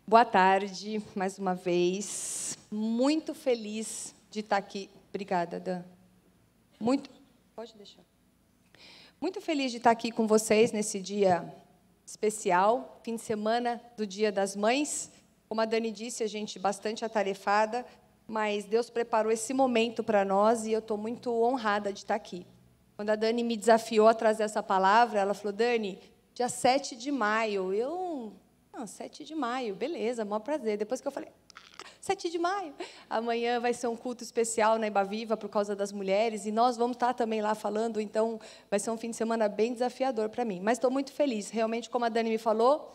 Boa tarde, mais uma vez. Muito feliz de estar aqui. Obrigada, Dan. Pode deixar. Muito feliz de estar aqui com vocês nesse dia especial, fim de semana do Dia das Mães. Como a Dani disse, a gente bastante atarefada, mas Deus preparou esse momento para nós e eu estou muito honrada de estar aqui. Quando a Dani me desafiou a trazer essa palavra, ela falou, Dani, dia 7 de maio. 7 de maio, beleza, maior prazer. Depois que eu falei, 7 de maio. Amanhã vai ser um culto especial na Ibaviva por causa das mulheres, e nós vamos estar também lá falando, então vai ser um fim de semana bem desafiador para mim. Mas estou muito feliz. Realmente, como a Dani me falou,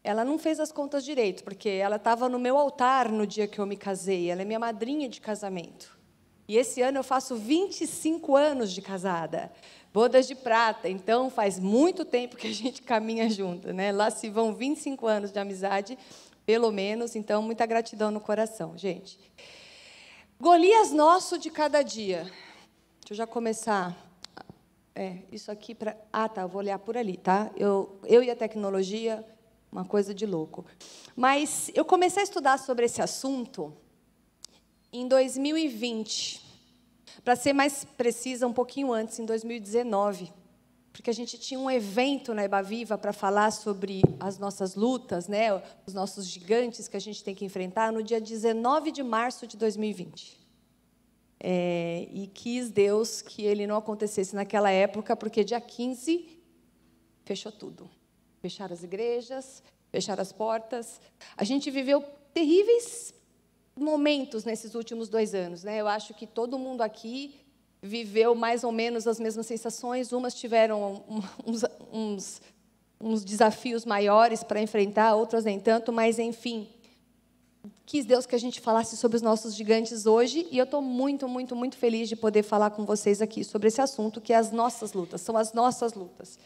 ela não fez as contas direito, porque ela estava no meu altar no dia que eu me casei. Ela é minha madrinha de casamento. E esse ano eu faço 25 anos de casada. Bodas de prata, então faz muito tempo que a gente caminha junto, né? Lá se vão 25 anos de amizade, pelo menos, então muita gratidão no coração, gente. Golias nosso de cada dia. Deixa eu já começar. Isso aqui para... eu vou olhar por ali, tá? Eu e a tecnologia, uma coisa de louco. Mas eu comecei a estudar sobre esse assunto em 2020. Para ser mais precisa, um pouquinho antes, em 2019, porque a gente tinha um evento na Ibaviva para falar sobre as nossas lutas, né, os nossos gigantes que a gente tem que enfrentar, no dia 19 de março de 2020. E quis Deus que ele não acontecesse naquela época, porque dia 15 fechou tudo. Fecharam as igrejas, fecharam as portas. A gente viveu terríveis momentos nesses últimos 2 anos, né? Eu acho que todo mundo aqui viveu mais ou menos as mesmas sensações. Umas tiveram uns desafios maiores para enfrentar, outras nem tanto, mas, enfim, quis Deus que a gente falasse sobre os nossos gigantes hoje, e eu estou muito, muito, muito feliz de poder falar com vocês aqui sobre esse assunto, que é as nossas lutas, são as nossas lutas.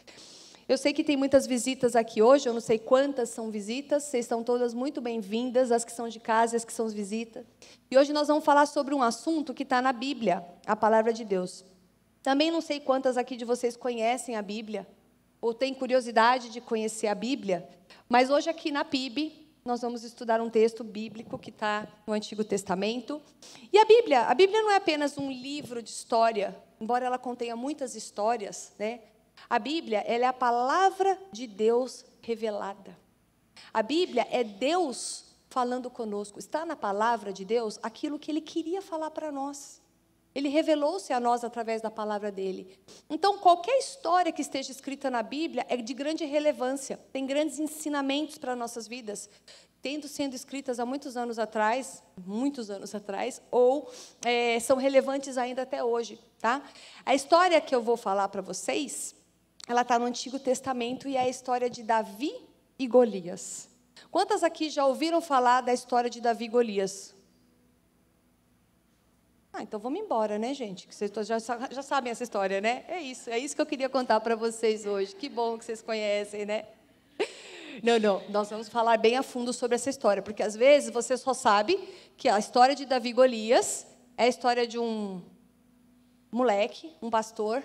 Eu sei que tem muitas visitas aqui hoje, eu não sei quantas são visitas, vocês estão todas muito bem-vindas, as que são de casa e as que são visitas. E hoje nós vamos falar sobre um assunto que está na Bíblia, a Palavra de Deus. Também não sei quantas aqui de vocês conhecem a Bíblia, ou têm curiosidade de conhecer a Bíblia, mas hoje aqui na PIB, nós vamos estudar um texto bíblico que está no Antigo Testamento. E a Bíblia não é apenas um livro de história, embora ela contenha muitas histórias, né? A Bíblia, ela é a palavra de Deus revelada. A Bíblia é Deus falando conosco. Está na palavra de Deus aquilo que Ele queria falar para nós. Ele revelou-se a nós através da palavra dEle. Então, qualquer história que esteja escrita na Bíblia é de grande relevância. Tem grandes ensinamentos para nossas vidas, sendo escritas há muitos anos atrás, ou são relevantes ainda até hoje. Tá? A história que eu vou falar para vocês, ela está no Antigo Testamento e é a história de Davi e Golias. Quantas aqui já ouviram falar da história de Davi e Golias? Então vamos embora, né, gente? Que vocês já sabem essa história, né? É isso que eu queria contar para vocês hoje. Que bom que vocês conhecem, né? Não, nós vamos falar bem a fundo sobre essa história, porque às vezes você só sabe que a história de Davi e Golias é a história de um moleque, um pastor,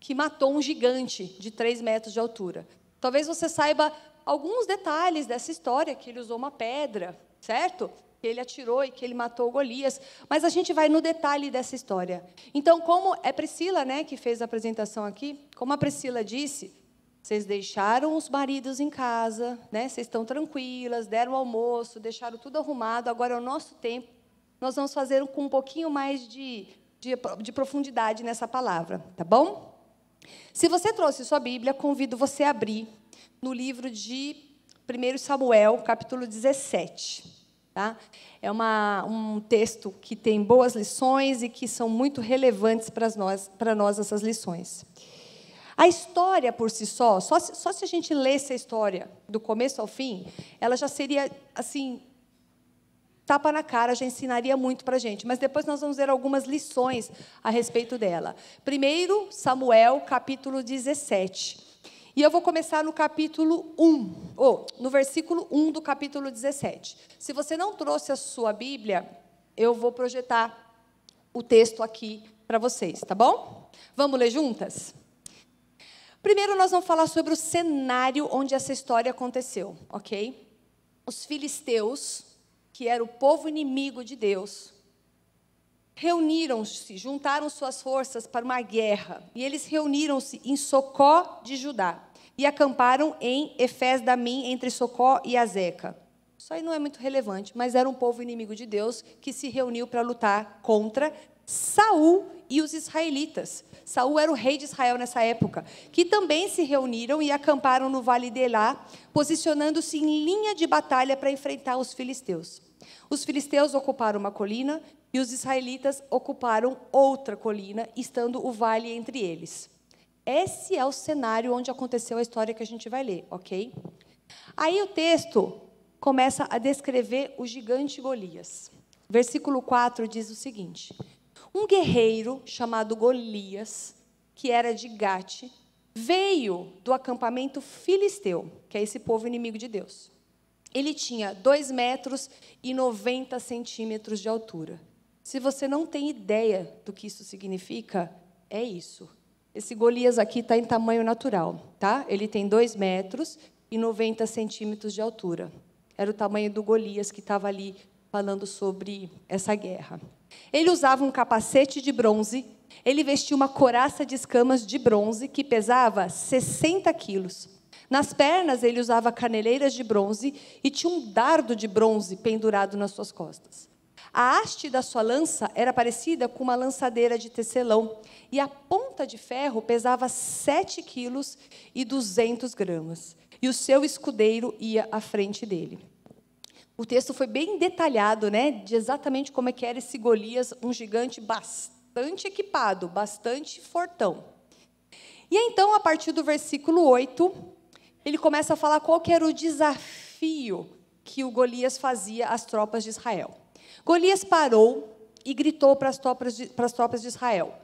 que matou um gigante de 3 metros de altura. Talvez você saiba alguns detalhes dessa história, que ele usou uma pedra, certo? Que ele atirou e que ele matou Golias. Mas a gente vai no detalhe dessa história. Então, como é Priscila, né, que fez a apresentação aqui, como a Priscila disse, vocês deixaram os maridos em casa, né? Vocês estão tranquilas, deram o almoço, deixaram tudo arrumado, agora é o nosso tempo. Nós vamos fazer com um pouquinho mais de profundidade nessa palavra, tá bom? Se você trouxe sua Bíblia, convido você a abrir no livro de 1 Samuel, capítulo 17. Tá? É um texto que tem boas lições e que são muito relevantes para nós essas lições. A história por si só se a gente lesse a história do começo ao fim, ela já seria, assim, tapa na cara, já ensinaria muito para a gente. Mas depois nós vamos ver algumas lições a respeito dela. 1 Samuel, capítulo 17. E eu vou começar no capítulo 1, no versículo 1 do capítulo 17. Se você não trouxe a sua Bíblia, eu vou projetar o texto aqui para vocês, tá bom? Vamos ler juntas? Primeiro, nós vamos falar sobre o cenário onde essa história aconteceu, ok? O os filisteus, que era o povo inimigo de Deus, reuniram-se, juntaram suas forças para uma guerra. E eles reuniram-se em Socó de Judá e acamparam em Efes-damim, entre Socó e Azeca. Isso aí não é muito relevante, mas era um povo inimigo de Deus que se reuniu para lutar contra Saul e os israelitas. Saul era o rei de Israel nessa época, que também se reuniram e acamparam no Vale de Elá, posicionando-se em linha de batalha para enfrentar os filisteus. Os filisteus ocuparam uma colina e os israelitas ocuparam outra colina, estando o vale entre eles. Esse é o cenário onde aconteceu a história que a gente vai ler, ok? Aí o texto começa a descrever o gigante Golias. Versículo 4 diz o seguinte: um guerreiro chamado Golias, que era de Gate, veio do acampamento filisteu, que é esse povo inimigo de Deus. Ele tinha 2,90 metros de altura. Se você não tem ideia do que isso significa, é isso. Esse Golias aqui está em tamanho natural, tá? Ele tem 2,90 metros de altura. Era o tamanho do Golias que estava ali falando sobre essa guerra. Ele usava um capacete de bronze, ele vestia uma couraça de escamas de bronze que pesava 60 quilos. Nas pernas ele usava caneleiras de bronze e tinha um dardo de bronze pendurado nas suas costas. A haste da sua lança era parecida com uma lançadeira de tecelão e a ponta de ferro pesava 7 quilos e 200 gramas. E o seu escudeiro ia à frente dele. O texto foi bem detalhado, né, de exatamente como é que era esse Golias, um gigante bastante equipado, bastante fortão. E então, a partir do versículo 8, ele começa a falar qual que era o desafio que o Golias fazia às tropas de Israel. Golias parou e gritou para as tropas de Israel: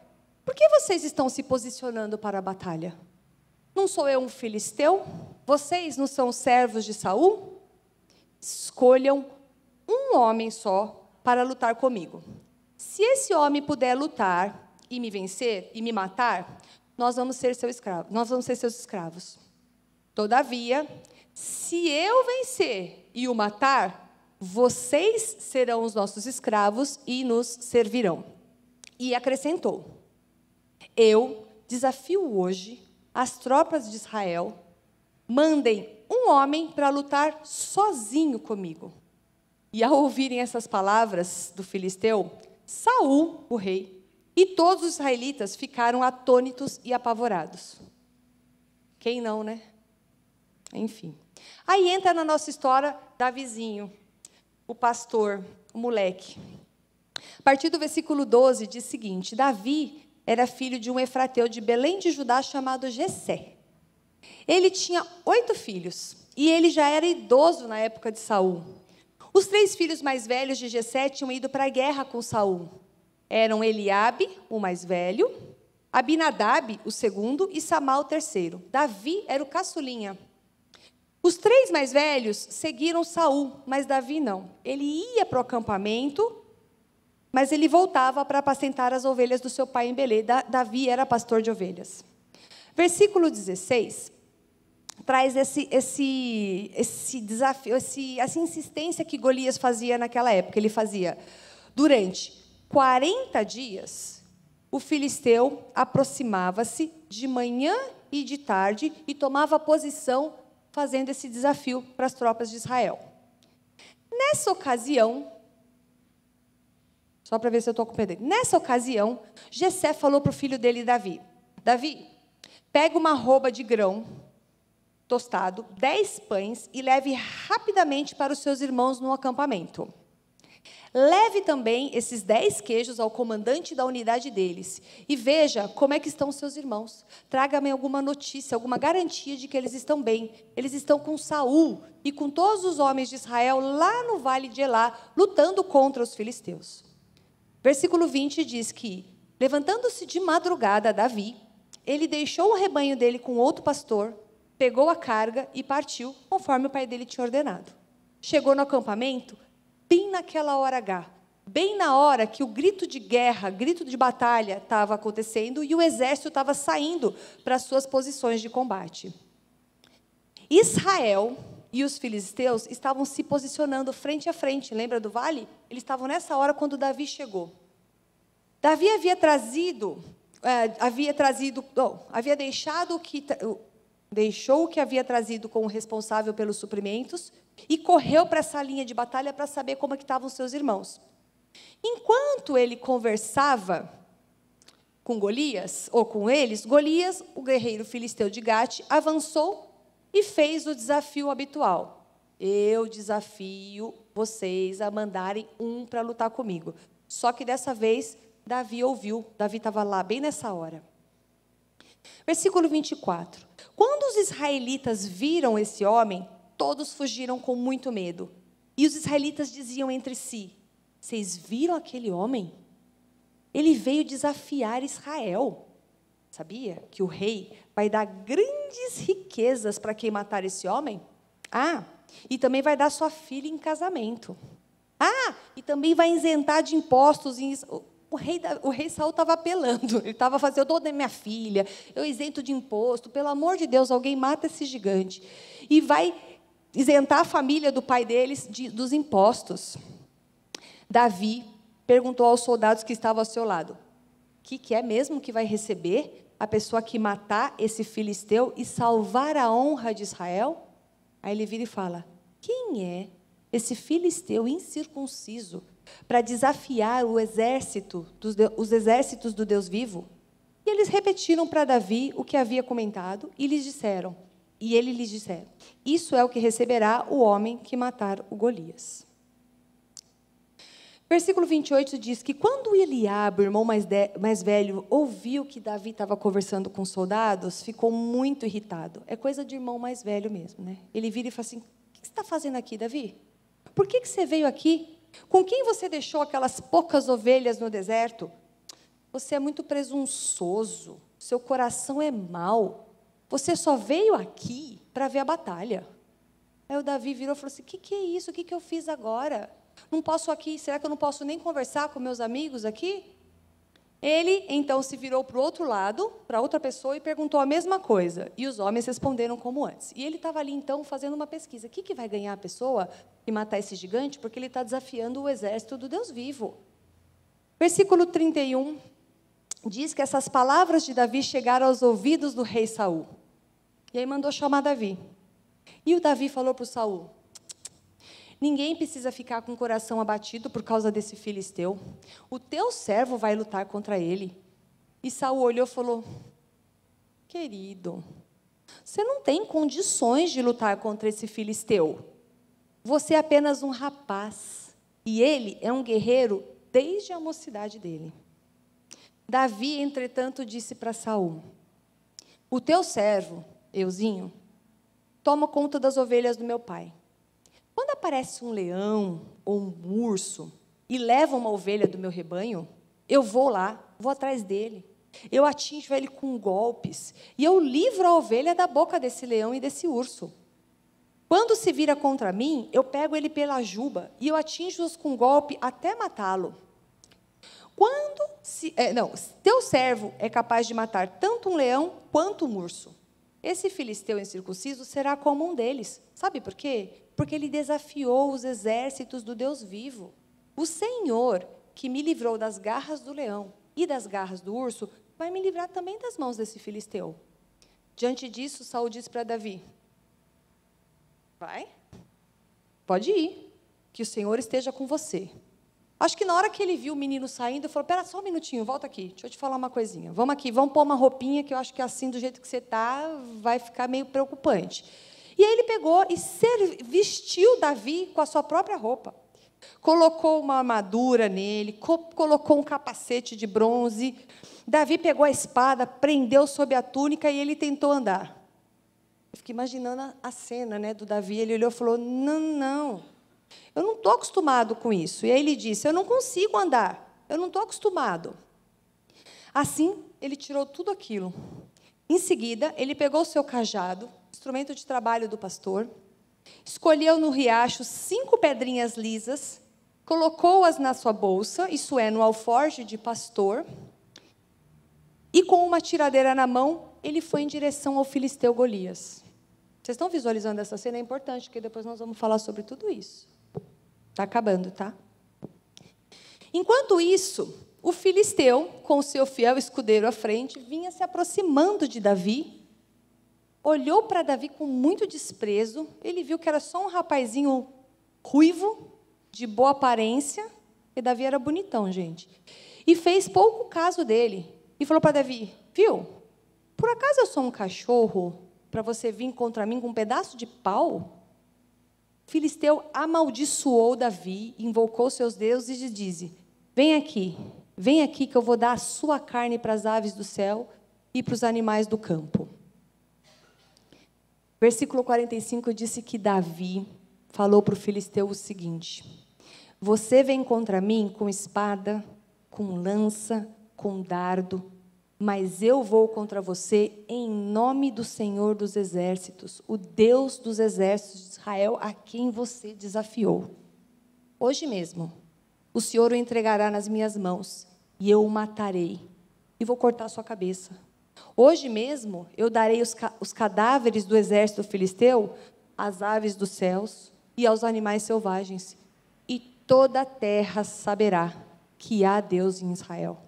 por que vocês estão se posicionando para a batalha? Não sou eu um filisteu? Vocês não são servos de Saul? Escolham um homem só para lutar comigo. Se esse homem puder lutar e me vencer e me matar, nós vamos ser seus escravos. Todavia, se eu vencer e o matar, vocês serão os nossos escravos e nos servirão. E acrescentou: eu desafio hoje as tropas de Israel, mandem um homem para lutar sozinho comigo. E ao ouvirem essas palavras do filisteu, Saul, o rei, e todos os israelitas ficaram atônitos e apavorados. Quem não, né? Enfim. Aí entra na nossa história Davizinho, o pastor, o moleque. A partir do versículo 12 diz o seguinte: Davi era filho de um efrateu de Belém de Judá chamado Jessé. Ele tinha 8 filhos, e ele já era idoso na época de Saul. Os 3 filhos mais velhos de Jessé tinham ido para a guerra com Saul. Eram Eliabe, o mais velho, Abinadab, o segundo, e Samá, o terceiro. Davi era o caçulinha. Os 3 mais velhos seguiram Saul, mas Davi não. Ele ia para o acampamento, mas ele voltava para apacentar as ovelhas do seu pai em Belém. Davi era pastor de ovelhas. Versículo 16 traz esse desafio, essa insistência que Golias fazia naquela época. Ele fazia: durante 40 dias, o filisteu aproximava-se de manhã e de tarde e tomava posição, fazendo esse desafio para as tropas de Israel. Nessa ocasião, só para ver se eu estou compreendendo, nessa ocasião, Jessé falou para o filho dele, Davi: Davi, pega uma arroba de grão tostado, 10 pães, e leve rapidamente para os seus irmãos no acampamento. Leve também esses 10 queijos ao comandante da unidade deles, e veja como é que estão os seus irmãos. Traga-me alguma notícia, alguma garantia de que eles estão bem. Eles estão com Saul e com todos os homens de Israel lá no vale de Elá, lutando contra os filisteus. Versículo 20 diz que, levantando-se de madrugada Davi, ele deixou o rebanho dele com outro pastor, pegou a carga e partiu, conforme o pai dele tinha ordenado. Chegou no acampamento bem naquela hora H, bem na hora que o grito de guerra, grito de batalha estava acontecendo e o exército estava saindo para as suas posições de combate. Israel e os filisteus estavam se posicionando frente a frente. Lembra do vale? Eles estavam nessa hora quando Davi chegou. Davi deixou o que havia trazido como responsável pelos suprimentos e correu para essa linha de batalha para saber como é que estavam seus irmãos. Enquanto ele conversava com Golias, ou com eles, Golias, o guerreiro filisteu de Gate, avançou e fez o desafio habitual. Eu desafio vocês a mandarem um para lutar comigo. Só que dessa vez, Davi ouviu. Davi estava lá bem nessa hora. Versículo 24. Quando os israelitas viram esse homem, todos fugiram com muito medo. E os israelitas diziam entre si: vocês viram aquele homem? Ele veio desafiar Israel. Sabia que o rei vai dar grandes riquezas para quem matar esse homem? E também vai dar sua filha em casamento. E também vai isentar de impostos. O rei Saul estava apelando. Ele estava fazendo: eu dou da minha filha, eu isento de imposto. Pelo amor de Deus, alguém mata esse gigante. E vai isentar a família do pai deles dos impostos. Davi perguntou aos soldados que estavam ao seu lado: o que é mesmo que vai receber a pessoa que matar esse filisteu e salvar a honra de Israel? Aí ele vira e fala: quem é esse filisteu incircunciso para desafiar os exércitos do Deus vivo? E eles repetiram para Davi o que havia comentado e ele lhes disseram: isso é o que receberá o homem que matar o Golias. Versículo 28 diz que quando Eliabe, o irmão mais velho, ouviu que Davi estava conversando com os soldados, ficou muito irritado. É coisa de irmão mais velho mesmo, né? Ele vira e fala assim: o que você está fazendo aqui, Davi? Por que você veio aqui? Com quem você deixou aquelas poucas ovelhas no deserto? Você é muito presunçoso, seu coração é mau. Você só veio aqui para ver a batalha. Aí o Davi virou e falou assim: o que é isso? O que eu fiz agora? Não posso aqui, será que eu não posso nem conversar com meus amigos aqui? Ele, então, se virou para o outro lado, para outra pessoa, e perguntou a mesma coisa. E os homens responderam como antes. E ele estava ali, então, fazendo uma pesquisa. O que vai ganhar a pessoa e matar esse gigante? Porque ele está desafiando o exército do Deus vivo. Versículo 31 diz que essas palavras de Davi chegaram aos ouvidos do rei Saul. E aí mandou chamar Davi. E o Davi falou para o Saul: ninguém precisa ficar com o coração abatido por causa desse filisteu. O teu servo vai lutar contra ele. E Saul olhou e falou: querido, você não tem condições de lutar contra esse filisteu. Você é apenas um rapaz. E ele é um guerreiro desde a mocidade dele. Davi, entretanto, disse para Saul: o teu servo, euzinho, toma conta das ovelhas do meu pai. Quando aparece um leão ou um urso e leva uma ovelha do meu rebanho, eu vou lá, vou atrás dele. Eu atinjo ele com golpes e eu livro a ovelha da boca desse leão e desse urso. Quando se vira contra mim, eu pego ele pela juba e eu atinjo-os com golpe até matá-lo. Teu servo é capaz de matar tanto um leão quanto um urso. Esse filisteu incircunciso será como um deles. Sabe por quê? Porque ele desafiou os exércitos do Deus vivo. O Senhor, que me livrou das garras do leão e das garras do urso, vai me livrar também das mãos desse filisteu. Diante disso, Saul disse para Davi: vai, pode ir, que o Senhor esteja com você. Acho que na hora que ele viu o menino saindo, ele falou: espera só um minutinho, volta aqui, deixa eu te falar uma coisinha. Vamos aqui, vamos pôr uma roupinha, que eu acho que assim, do jeito que você está, vai ficar meio preocupante. E aí ele pegou e vestiu Davi com a sua própria roupa. Colocou uma armadura nele, colocou um capacete de bronze. Davi pegou a espada, prendeu sob a túnica e ele tentou andar. Eu fiquei imaginando a cena, né, do Davi. Ele olhou e falou: não, eu não estou acostumado com isso. E aí ele disse: eu não consigo andar, eu não estou acostumado. Assim, ele tirou tudo aquilo. Em seguida, ele pegou o seu cajado, instrumento de trabalho do pastor, escolheu no riacho 5 pedrinhas lisas, colocou-as na sua bolsa, isso é, no alforje de pastor, e com uma tiradeira na mão, ele foi em direção ao filisteu Golias. Vocês estão visualizando essa cena? É importante, porque depois nós vamos falar sobre tudo isso. Está acabando, tá? Enquanto isso, o filisteu, com o seu fiel escudeiro à frente, vinha se aproximando de Davi, olhou para Davi com muito desprezo, ele viu que era só um rapazinho ruivo, de boa aparência, e Davi era bonitão, gente, e fez pouco caso dele, e falou para Davi, viu, por acaso eu sou um cachorro para você vir contra mim com um pedaço de pau? O filisteu amaldiçoou Davi, invocou seus deuses e disse, vem aqui que eu vou dar a sua carne para as aves do céu e para os animais do campo. Versículo 45 disse que Davi falou para o filisteu o seguinte, você vem contra mim com espada, com lança, com dardo, mas eu vou contra você em nome do Senhor dos Exércitos, o Deus dos exércitos de Israel, a quem você desafiou. Hoje mesmo, o Senhor o entregará nas minhas mãos, e eu o matarei, e vou cortar a sua cabeça. Hoje mesmo, eu darei os cadáveres do exército filisteu às aves dos céus e aos animais selvagens, e toda a terra saberá que há Deus em Israel.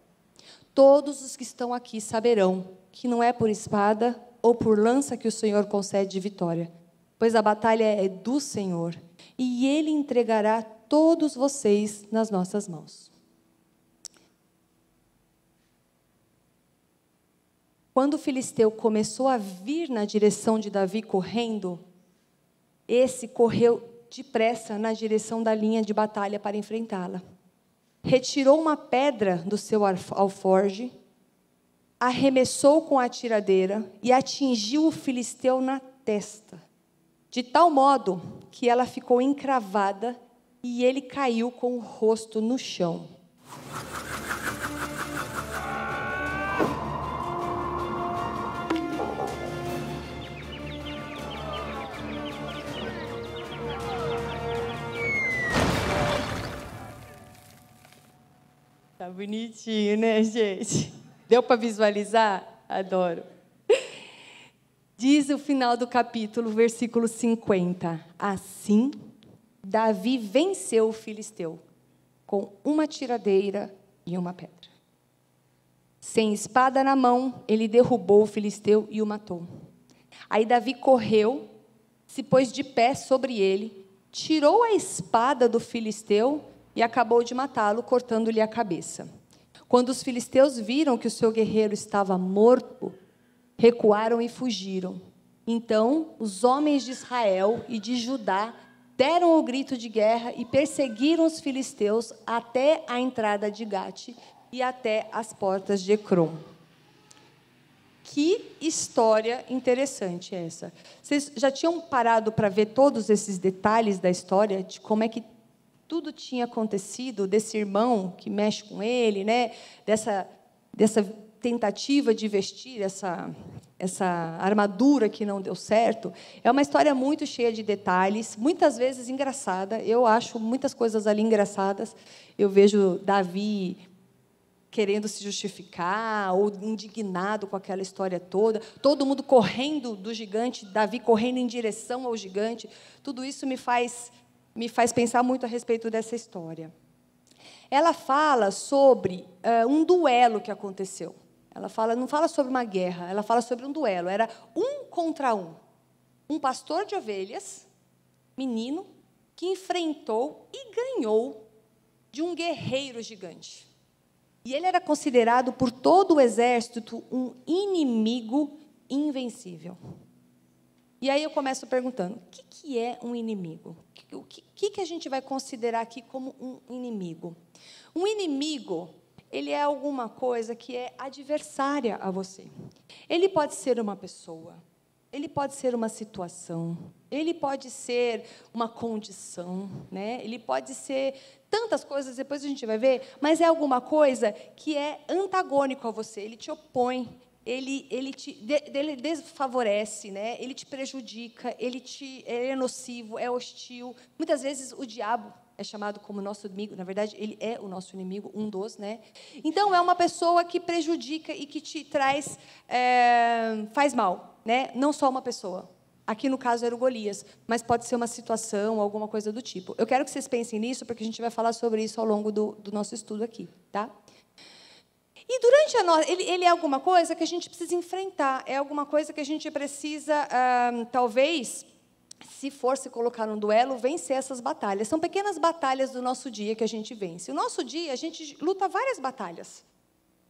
Todos os que estão aqui saberão que não é por espada ou por lança que o Senhor concede vitória, pois a batalha é do Senhor, e Ele entregará todos vocês nas nossas mãos. Quando o filisteu começou a vir na direção de Davi correndo, esse correu depressa na direção da linha de batalha para enfrentá-la. Retirou uma pedra do seu alforje, arremessou com a tiradeira e atingiu o filisteu na testa, de tal modo que ela ficou encravada e ele caiu com o rosto no chão. Tá bonitinho, né, gente? Deu para visualizar? Adoro. Diz o final do capítulo, versículo 50. Assim, Davi venceu o filisteu com uma tiradeira e uma pedra. Sem espada na mão, ele derrubou o filisteu e o matou. Aí Davi correu, se pôs de pé sobre ele, tirou a espada do filisteu e acabou de matá-lo, cortando-lhe a cabeça. Quando os filisteus viram que o seu guerreiro estava morto, recuaram e fugiram. Então, os homens de Israel e de Judá deram o grito de guerra e perseguiram os filisteus até a entrada de Gate e até as portas de Ecrom. Que história interessante essa. Vocês já tinham parado para ver todos esses detalhes da história, de como é que tudo tinha acontecido, desse irmão que mexe com ele, né? dessa tentativa de vestir essa armadura que não deu certo. É uma história muito cheia de detalhes, muitas vezes engraçada. Eu acho muitas coisas ali engraçadas. Eu vejo Davi querendo se justificar, ou indignado com aquela história toda, todo mundo correndo do gigante, Davi correndo em direção ao gigante. Tudo isso me faz pensar muito a respeito dessa história. Ela fala sobre um duelo que aconteceu. Ela não fala sobre uma guerra, ela fala sobre um duelo. Era 1 contra 1. Um pastor de ovelhas, menino, que enfrentou e ganhou de um guerreiro gigante. E ele era considerado por todo o exército um inimigo invencível. E aí eu começo perguntando, o que é um inimigo? O que a gente vai considerar aqui como um inimigo? Um inimigo, ele é alguma coisa que é adversária a você. Ele pode ser uma pessoa, ele pode ser uma situação, ele pode ser uma condição, né? Ele pode ser tantas coisas, depois a gente vai ver, mas é alguma coisa que é antagônico a você, ele te opõe, ele desfavorece, né? Ele te prejudica, ele é nocivo, é hostil. Muitas vezes o diabo é chamado como nosso inimigo, na verdade, ele é o nosso inimigo, um dos, né? Então, é uma pessoa que prejudica e que te traz, faz mal, né? Não só uma pessoa. Aqui, no caso, era o Golias, mas pode ser uma situação, alguma coisa do tipo. Eu quero que vocês pensem nisso, porque a gente vai falar sobre isso ao longo do nosso estudo aqui. Tá? E durante a nossa... Ele é alguma coisa que a gente precisa enfrentar, é alguma coisa que a gente precisa, talvez, se for se colocar num duelo, vencer essas batalhas. São pequenas batalhas do nosso dia que a gente vence. O nosso dia, a gente luta várias batalhas.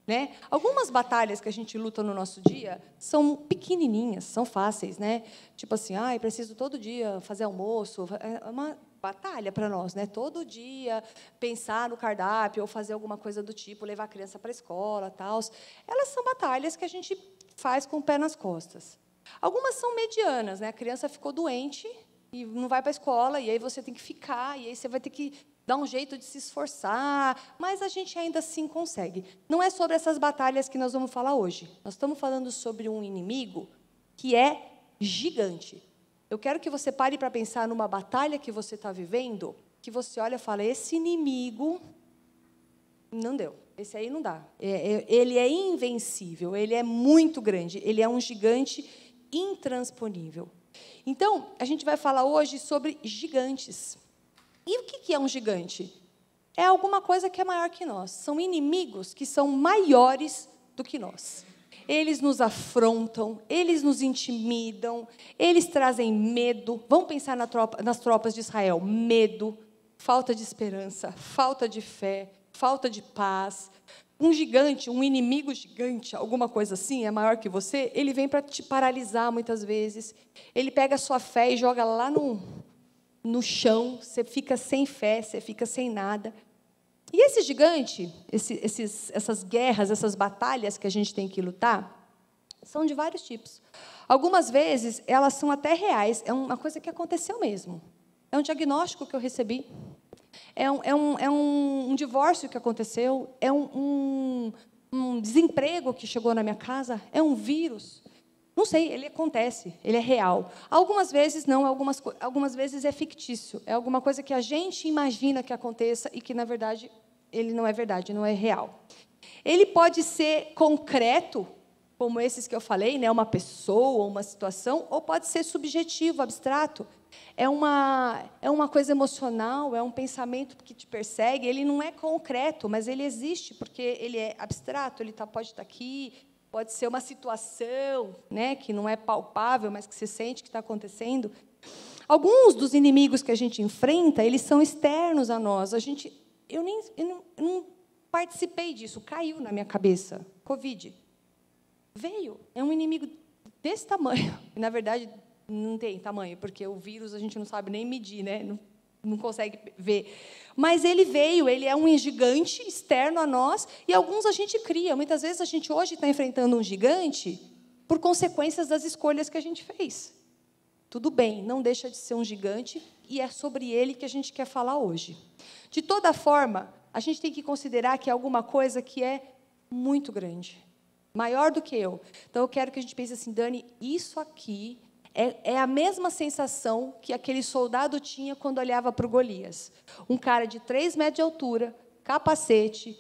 Né? Algumas batalhas que a gente luta no nosso dia são pequenininhas, são fáceis. Né? Tipo assim, preciso todo dia fazer almoço. É uma batalha para nós. Né? Todo dia pensar no cardápio ou fazer alguma coisa do tipo, levar a criança para a escola. Tal. Elas são batalhas que a gente faz com o pé nas costas. Algumas são medianas. Né? A criança ficou doente e não vai para a escola, e aí você tem que ficar, e aí você vai ter que dar um jeito de se esforçar, mas a gente ainda assim consegue. Não é sobre essas batalhas que nós vamos falar hoje. Nós estamos falando sobre um inimigo que é gigante. Eu quero que você pare para pensar numa batalha que você está vivendo, que você olha e fala, esse inimigo não deu, esse aí não dá. Ele é invencível, ele é muito grande, ele é um gigante intransponível. Então, a gente vai falar hoje sobre gigantes. E o que é um gigante? É alguma coisa que é maior que nós. São inimigos que são maiores do que nós. Eles nos afrontam, eles nos intimidam, eles trazem medo. Vamos pensar nas tropas de Israel. Medo, falta de esperança, falta de fé, falta de paz. Um gigante, um inimigo gigante, alguma coisa assim, é maior que você, ele vem para te paralisar muitas vezes. Ele pega a sua fé e joga lá no chão, você fica sem fé, você fica sem nada. E esse gigante, essas guerras, essas batalhas que a gente tem que lutar, são de vários tipos. Algumas vezes, elas são até reais, é uma coisa que aconteceu mesmo. É um diagnóstico que eu recebi. É um divórcio que aconteceu, é um desemprego que chegou na minha casa, é um vírus. Não sei, ele acontece, ele é real. Algumas vezes não, algumas vezes é fictício. É alguma coisa que a gente imagina que aconteça e que, na verdade, ele não é verdade, não é real. Ele pode ser concreto, como esses que eu falei, né, uma pessoa, uma situação, ou pode ser subjetivo, abstrato. É uma coisa emocional, é um pensamento que te persegue. Ele não é concreto, mas ele existe, porque ele é abstrato, ele pode estar aqui. Pode ser uma situação, né, que não é palpável, mas que você sente que está acontecendo. Alguns dos inimigos que a gente enfrenta, eles são externos a nós. Eu não participei disso, caiu na minha cabeça. Covid. Veio. É um inimigo desse tamanho. E, na verdade, não tem tamanho, porque o vírus a gente não sabe nem medir, né? Não consegue ver. Mas ele veio, ele é um gigante externo a nós, e alguns a gente cria. Muitas vezes a gente hoje está enfrentando um gigante por consequências das escolhas que a gente fez. Tudo bem, não deixa de ser um gigante, e é sobre ele que a gente quer falar hoje. De toda forma, a gente tem que considerar que é alguma coisa que é muito grande, maior do que eu. Então, eu quero que a gente pense assim, Dani, isso aqui é a mesma sensação que aquele soldado tinha quando olhava para o Golias. Um cara de 3 metros de altura, capacete,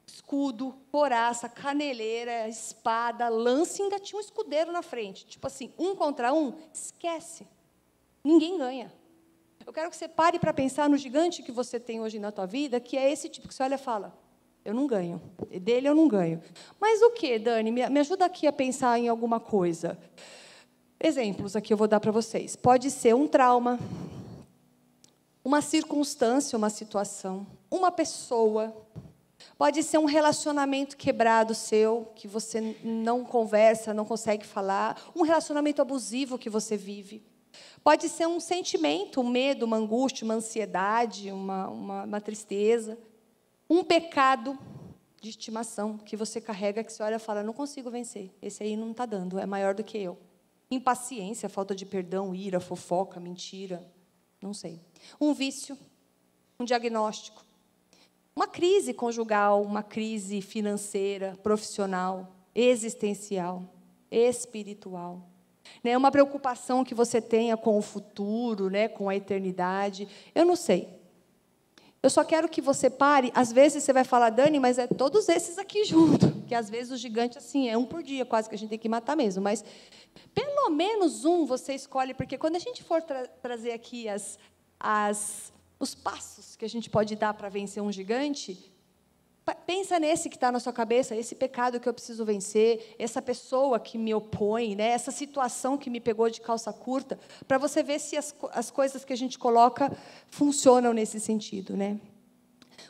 escudo, couraça, caneleira, espada, lança, e ainda tinha um escudeiro na frente. Tipo assim, 1 contra 1, esquece. Ninguém ganha. Eu quero que você pare para pensar no gigante que você tem hoje na tua vida, que é esse tipo que você olha e fala, eu não ganho. Dele eu não ganho. Mas o quê, Dani? Me ajuda aqui a pensar em alguma coisa. Exemplos aqui eu vou dar para vocês. Pode ser um trauma, uma circunstância, uma situação, uma pessoa. Pode ser um relacionamento quebrado seu, que você não conversa, não consegue falar. Um relacionamento abusivo que você vive. Pode ser um sentimento, um medo, uma angústia, uma ansiedade, uma tristeza. Um pecado de estimação que você carrega, que você olha e fala, não consigo vencer. Esse aí não está dando, é maior do que eu. Impaciência, falta de perdão, ira, fofoca, mentira, não sei. Um vício, um diagnóstico. Uma crise conjugal, uma crise financeira, profissional, existencial, espiritual. Né? Uma preocupação que você tenha com o futuro, né? Com a eternidade. Eu não sei. Eu só quero que você pare. Às vezes você vai falar, Dani, mas é todos esses aqui junto. Que às vezes o gigante, assim, é um por dia, quase que a gente tem que matar mesmo. Mas pelo menos um você escolhe, porque quando a gente for trazer aqui os passos que a gente pode dar para vencer um gigante, pensa nesse que está na sua cabeça, esse pecado que eu preciso vencer, essa pessoa que me opõe, né, essa situação que me pegou de calça curta, para você ver se as coisas que a gente coloca funcionam nesse sentido, né?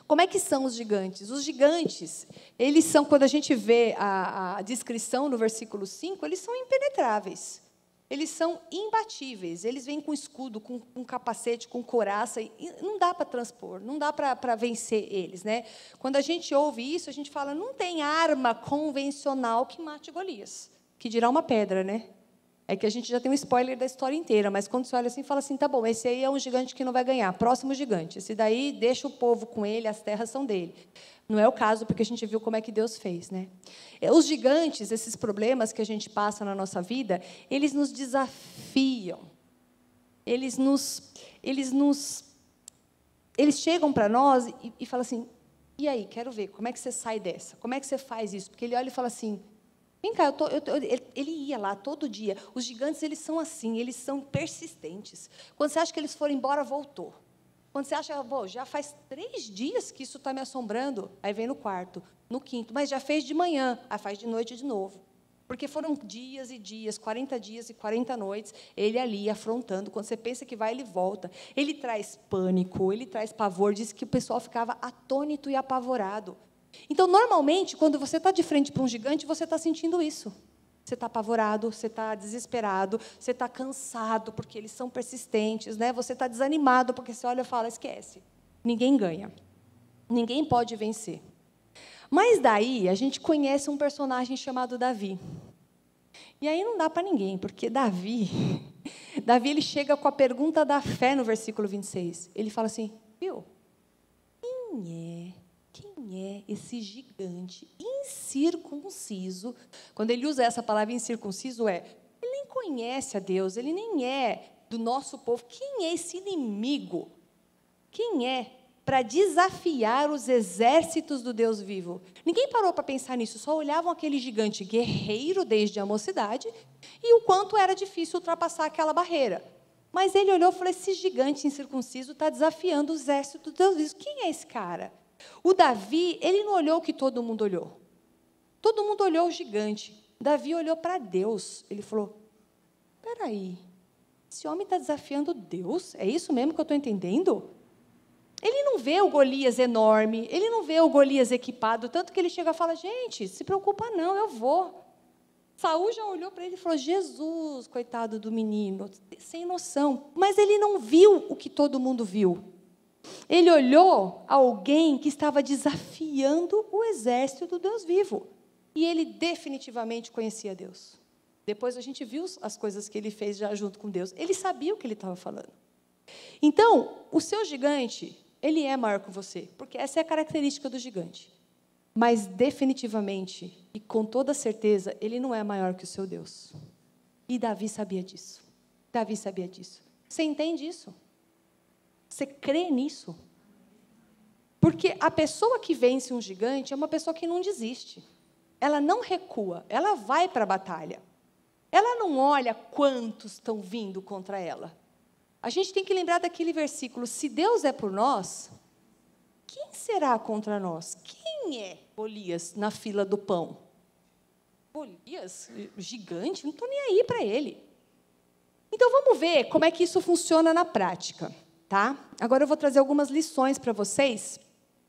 Como é que são os gigantes? Os gigantes, eles são, quando a gente vê a descrição no versículo 5, eles são impenetráveis. Eles são imbatíveis, eles vêm com escudo, com capacete, com couraça, e não dá para transpor, não dá para vencer eles, né? Quando a gente ouve isso, a gente fala, não tem arma convencional que mate Golias, que dirá uma pedra, né? É que a gente já tem um spoiler da história inteira, mas quando você olha assim, fala assim, tá bom, esse aí é um gigante que não vai ganhar, próximo gigante, esse daí deixa o povo com ele, as terras são dele. Não é o caso, porque a gente viu como é que Deus fez, né? Os gigantes, esses problemas que a gente passa na nossa vida, eles nos desafiam. Eles chegam para nós e falam assim, e aí, quero ver, como é que você sai dessa? Como é que você faz isso? Porque ele olha e fala assim, vem cá, ele ia lá todo dia. Os gigantes, eles são assim, eles são persistentes. Quando você acha que eles foram embora, voltou. Quando você acha, já faz 3 dias que isso está me assombrando, aí vem no quarto, no quinto, mas já fez de manhã, aí faz de noite de novo. Porque foram dias e dias, 40 dias e 40 noites, ele ali afrontando. Quando você pensa que vai, ele volta. Ele traz pânico, ele traz pavor, diz que o pessoal ficava atônito e apavorado. Então, normalmente, quando você está de frente para um gigante, você está sentindo isso. Você está apavorado, você está desesperado, você está cansado, porque eles são persistentes, né? Você está desanimado, porque você olha e fala, esquece, ninguém ganha, ninguém pode vencer. Mas daí, a gente conhece um personagem chamado Davi. E aí não dá para ninguém, porque Davi, ele chega com a pergunta da fé no versículo 26. Ele fala assim, viu, quem é esse gigante incircunciso? Quando ele usa essa palavra incircunciso, ele nem conhece a Deus, ele nem é do nosso povo. Quem é esse inimigo? Quem é para desafiar os exércitos do Deus vivo? Ninguém parou para pensar nisso, só olhavam aquele gigante guerreiro desde a mocidade e o quanto era difícil ultrapassar aquela barreira. Mas ele olhou e falou, esse gigante incircunciso está desafiando o exército do Deus vivo. Quem é esse cara? O Davi, ele não olhou o que todo mundo olhou. Todo mundo olhou o gigante. Davi olhou para Deus. Ele falou, espera aí, esse homem está desafiando Deus? É isso mesmo que eu estou entendendo? Ele não vê o Golias enorme, ele não vê o Golias equipado, tanto que ele chega e fala, gente, se preocupa não, eu vou. Saul já olhou para ele e falou, Jesus, coitado do menino, sem noção. Mas ele não viu o que todo mundo viu. Ele olhou alguém que estava desafiando o exército do Deus vivo. E ele definitivamente conhecia Deus. Depois a gente viu as coisas que ele fez já junto com Deus. Ele sabia o que ele estava falando. Então, o seu gigante, ele é maior que você, porque essa é a característica do gigante. Mas definitivamente, e com toda certeza, ele não é maior que o seu Deus. E Davi sabia disso. Davi sabia disso. Você entende isso? Você crê nisso? Porque a pessoa que vence um gigante é uma pessoa que não desiste. Ela não recua, ela vai para a batalha. Ela não olha quantos estão vindo contra ela. A gente tem que lembrar daquele versículo, se Deus é por nós, quem será contra nós? Quem é Golias na fila do pão? Golias? Gigante? Não estou nem aí para ele. Então, vamos ver como é que isso funciona na prática. Tá? Agora eu vou trazer algumas lições para vocês,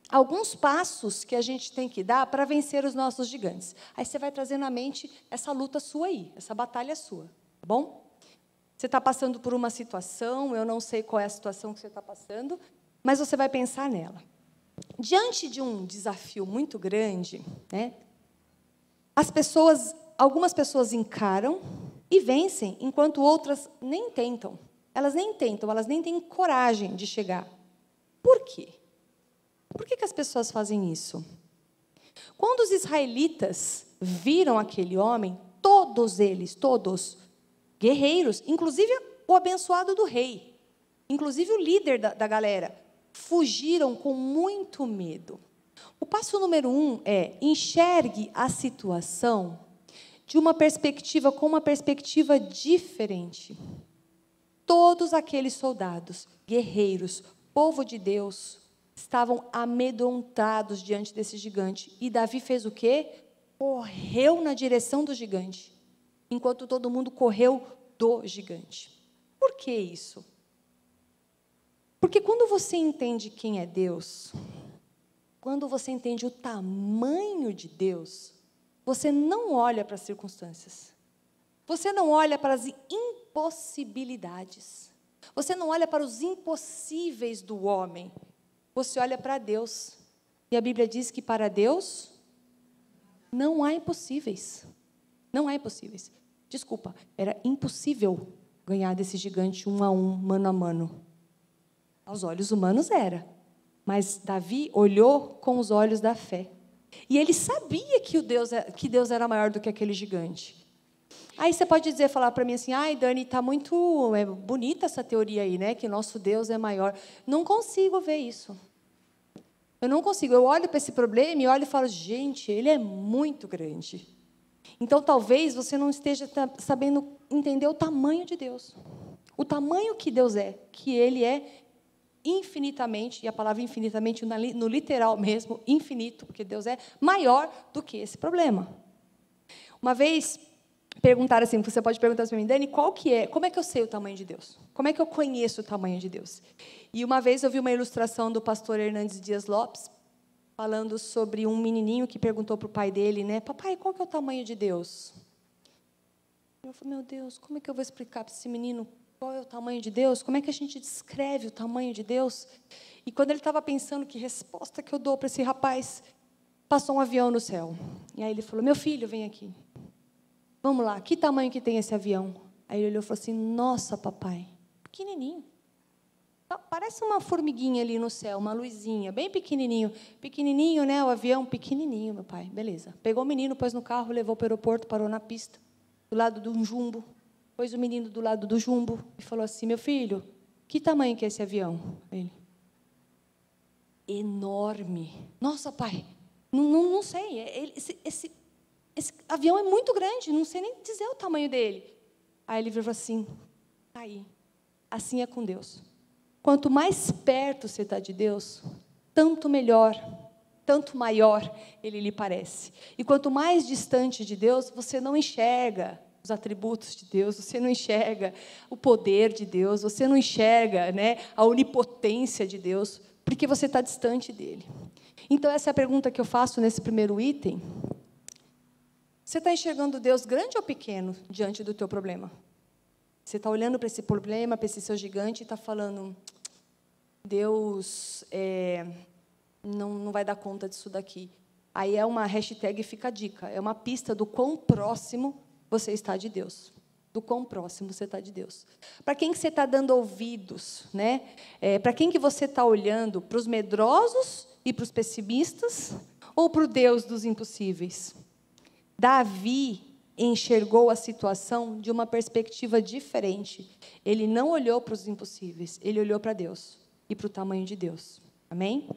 alguns passos que a gente tem que dar para vencer os nossos gigantes. Aí você vai trazer na mente essa luta sua aí, essa batalha sua, tá bom? Você está passando por uma situação, eu não sei qual é a situação que você está passando, mas você vai pensar nela. Diante de um desafio muito grande, né, algumas pessoas encaram e vencem, enquanto outras nem tentam. Elas nem tentam, elas nem têm coragem de chegar. Por quê? Por que as pessoas fazem isso? Quando os israelitas viram aquele homem, todos eles, todos, guerreiros, inclusive o abençoado do rei, inclusive o líder da galera, fugiram com muito medo. O passo número 1 é: enxergue a situação com uma perspectiva diferente. Todos aqueles soldados, guerreiros, povo de Deus, estavam amedrontados diante desse gigante. E Davi fez o quê? Correu na direção do gigante, enquanto todo mundo correu do gigante. Por que isso? Porque quando você entende quem é Deus, quando você entende o tamanho de Deus, você não olha para as circunstâncias. Você não olha para as impossibilidades. Você não olha para os impossíveis do homem. Você olha para Deus. E a Bíblia diz que para Deus não há impossíveis. Não há impossíveis. Desculpa, era impossível ganhar desse gigante 1 a 1, mano a mano. Aos olhos humanos era. Mas Davi olhou com os olhos da fé. E ele sabia que Deus era maior do que aquele gigante. Aí você pode falar para mim assim: ai, Dani, está muito bonita essa teoria aí, né? Que nosso Deus é maior. Não consigo ver isso. Eu não consigo. Eu olho para esse problema e olho e falo: gente, ele é muito grande. Então, talvez você não esteja sabendo entender o tamanho de Deus. O tamanho que Deus é, que Ele é infinitamente, e a palavra infinitamente no literal mesmo, infinito, porque Deus é maior do que esse problema. Uma vez perguntaram assim, você pode perguntar para mim: Dani, como é que eu sei o tamanho de Deus? Como é que eu conheço o tamanho de Deus? E uma vez eu vi uma ilustração do pastor Hernandes Dias Lopes, falando sobre um menininho que perguntou para o pai dele, né: papai, qual que é o tamanho de Deus? Eu falei: meu Deus, como é que eu vou explicar para esse menino qual é o tamanho de Deus? Como é que a gente descreve o tamanho de Deus? E quando ele estava pensando que resposta que eu dou para esse rapaz, passou um avião no céu. E aí ele falou: meu filho, vem aqui. Vamos lá, que tamanho que tem esse avião? Aí ele olhou e falou assim: nossa, papai, pequenininho. Parece uma formiguinha ali no céu, uma luzinha, bem pequenininho. Pequenininho, né? O avião, pequenininho, meu pai. Beleza. Pegou o menino, pôs no carro, levou para o aeroporto, parou na pista, do lado de um jumbo. Pôs o menino do lado do jumbo e falou assim: meu filho, que tamanho que é esse avião? Ele: enorme. Nossa, pai, não sei. Esse avião é muito grande, não sei nem dizer o tamanho dele. Aí ele falou assim: tá aí. Assim é com Deus. Quanto mais perto você está de Deus, tanto melhor, tanto maior Ele lhe parece. E quanto mais distante de Deus, você não enxerga os atributos de Deus, você não enxerga o poder de Deus, você não enxerga, né, a onipotência de Deus, porque você está distante dEle. Então, essa é a pergunta que eu faço nesse primeiro item. Você está enxergando Deus grande ou pequeno diante do teu problema? Você está olhando para esse problema, para esse seu gigante, e está falando: Deus não vai dar conta disso daqui. Aí é uma hashtag Fica a Dica, é uma pista do quão próximo você está de Deus. Do quão próximo você está de Deus. Para quem que você está dando ouvidos? Né? Para quem que você está olhando? Para os medrosos e para os pessimistas? Ou para o Deus dos impossíveis? Davi enxergou a situação de uma perspectiva diferente. Ele não olhou para os impossíveis, ele olhou para Deus e para o tamanho de Deus. Amém?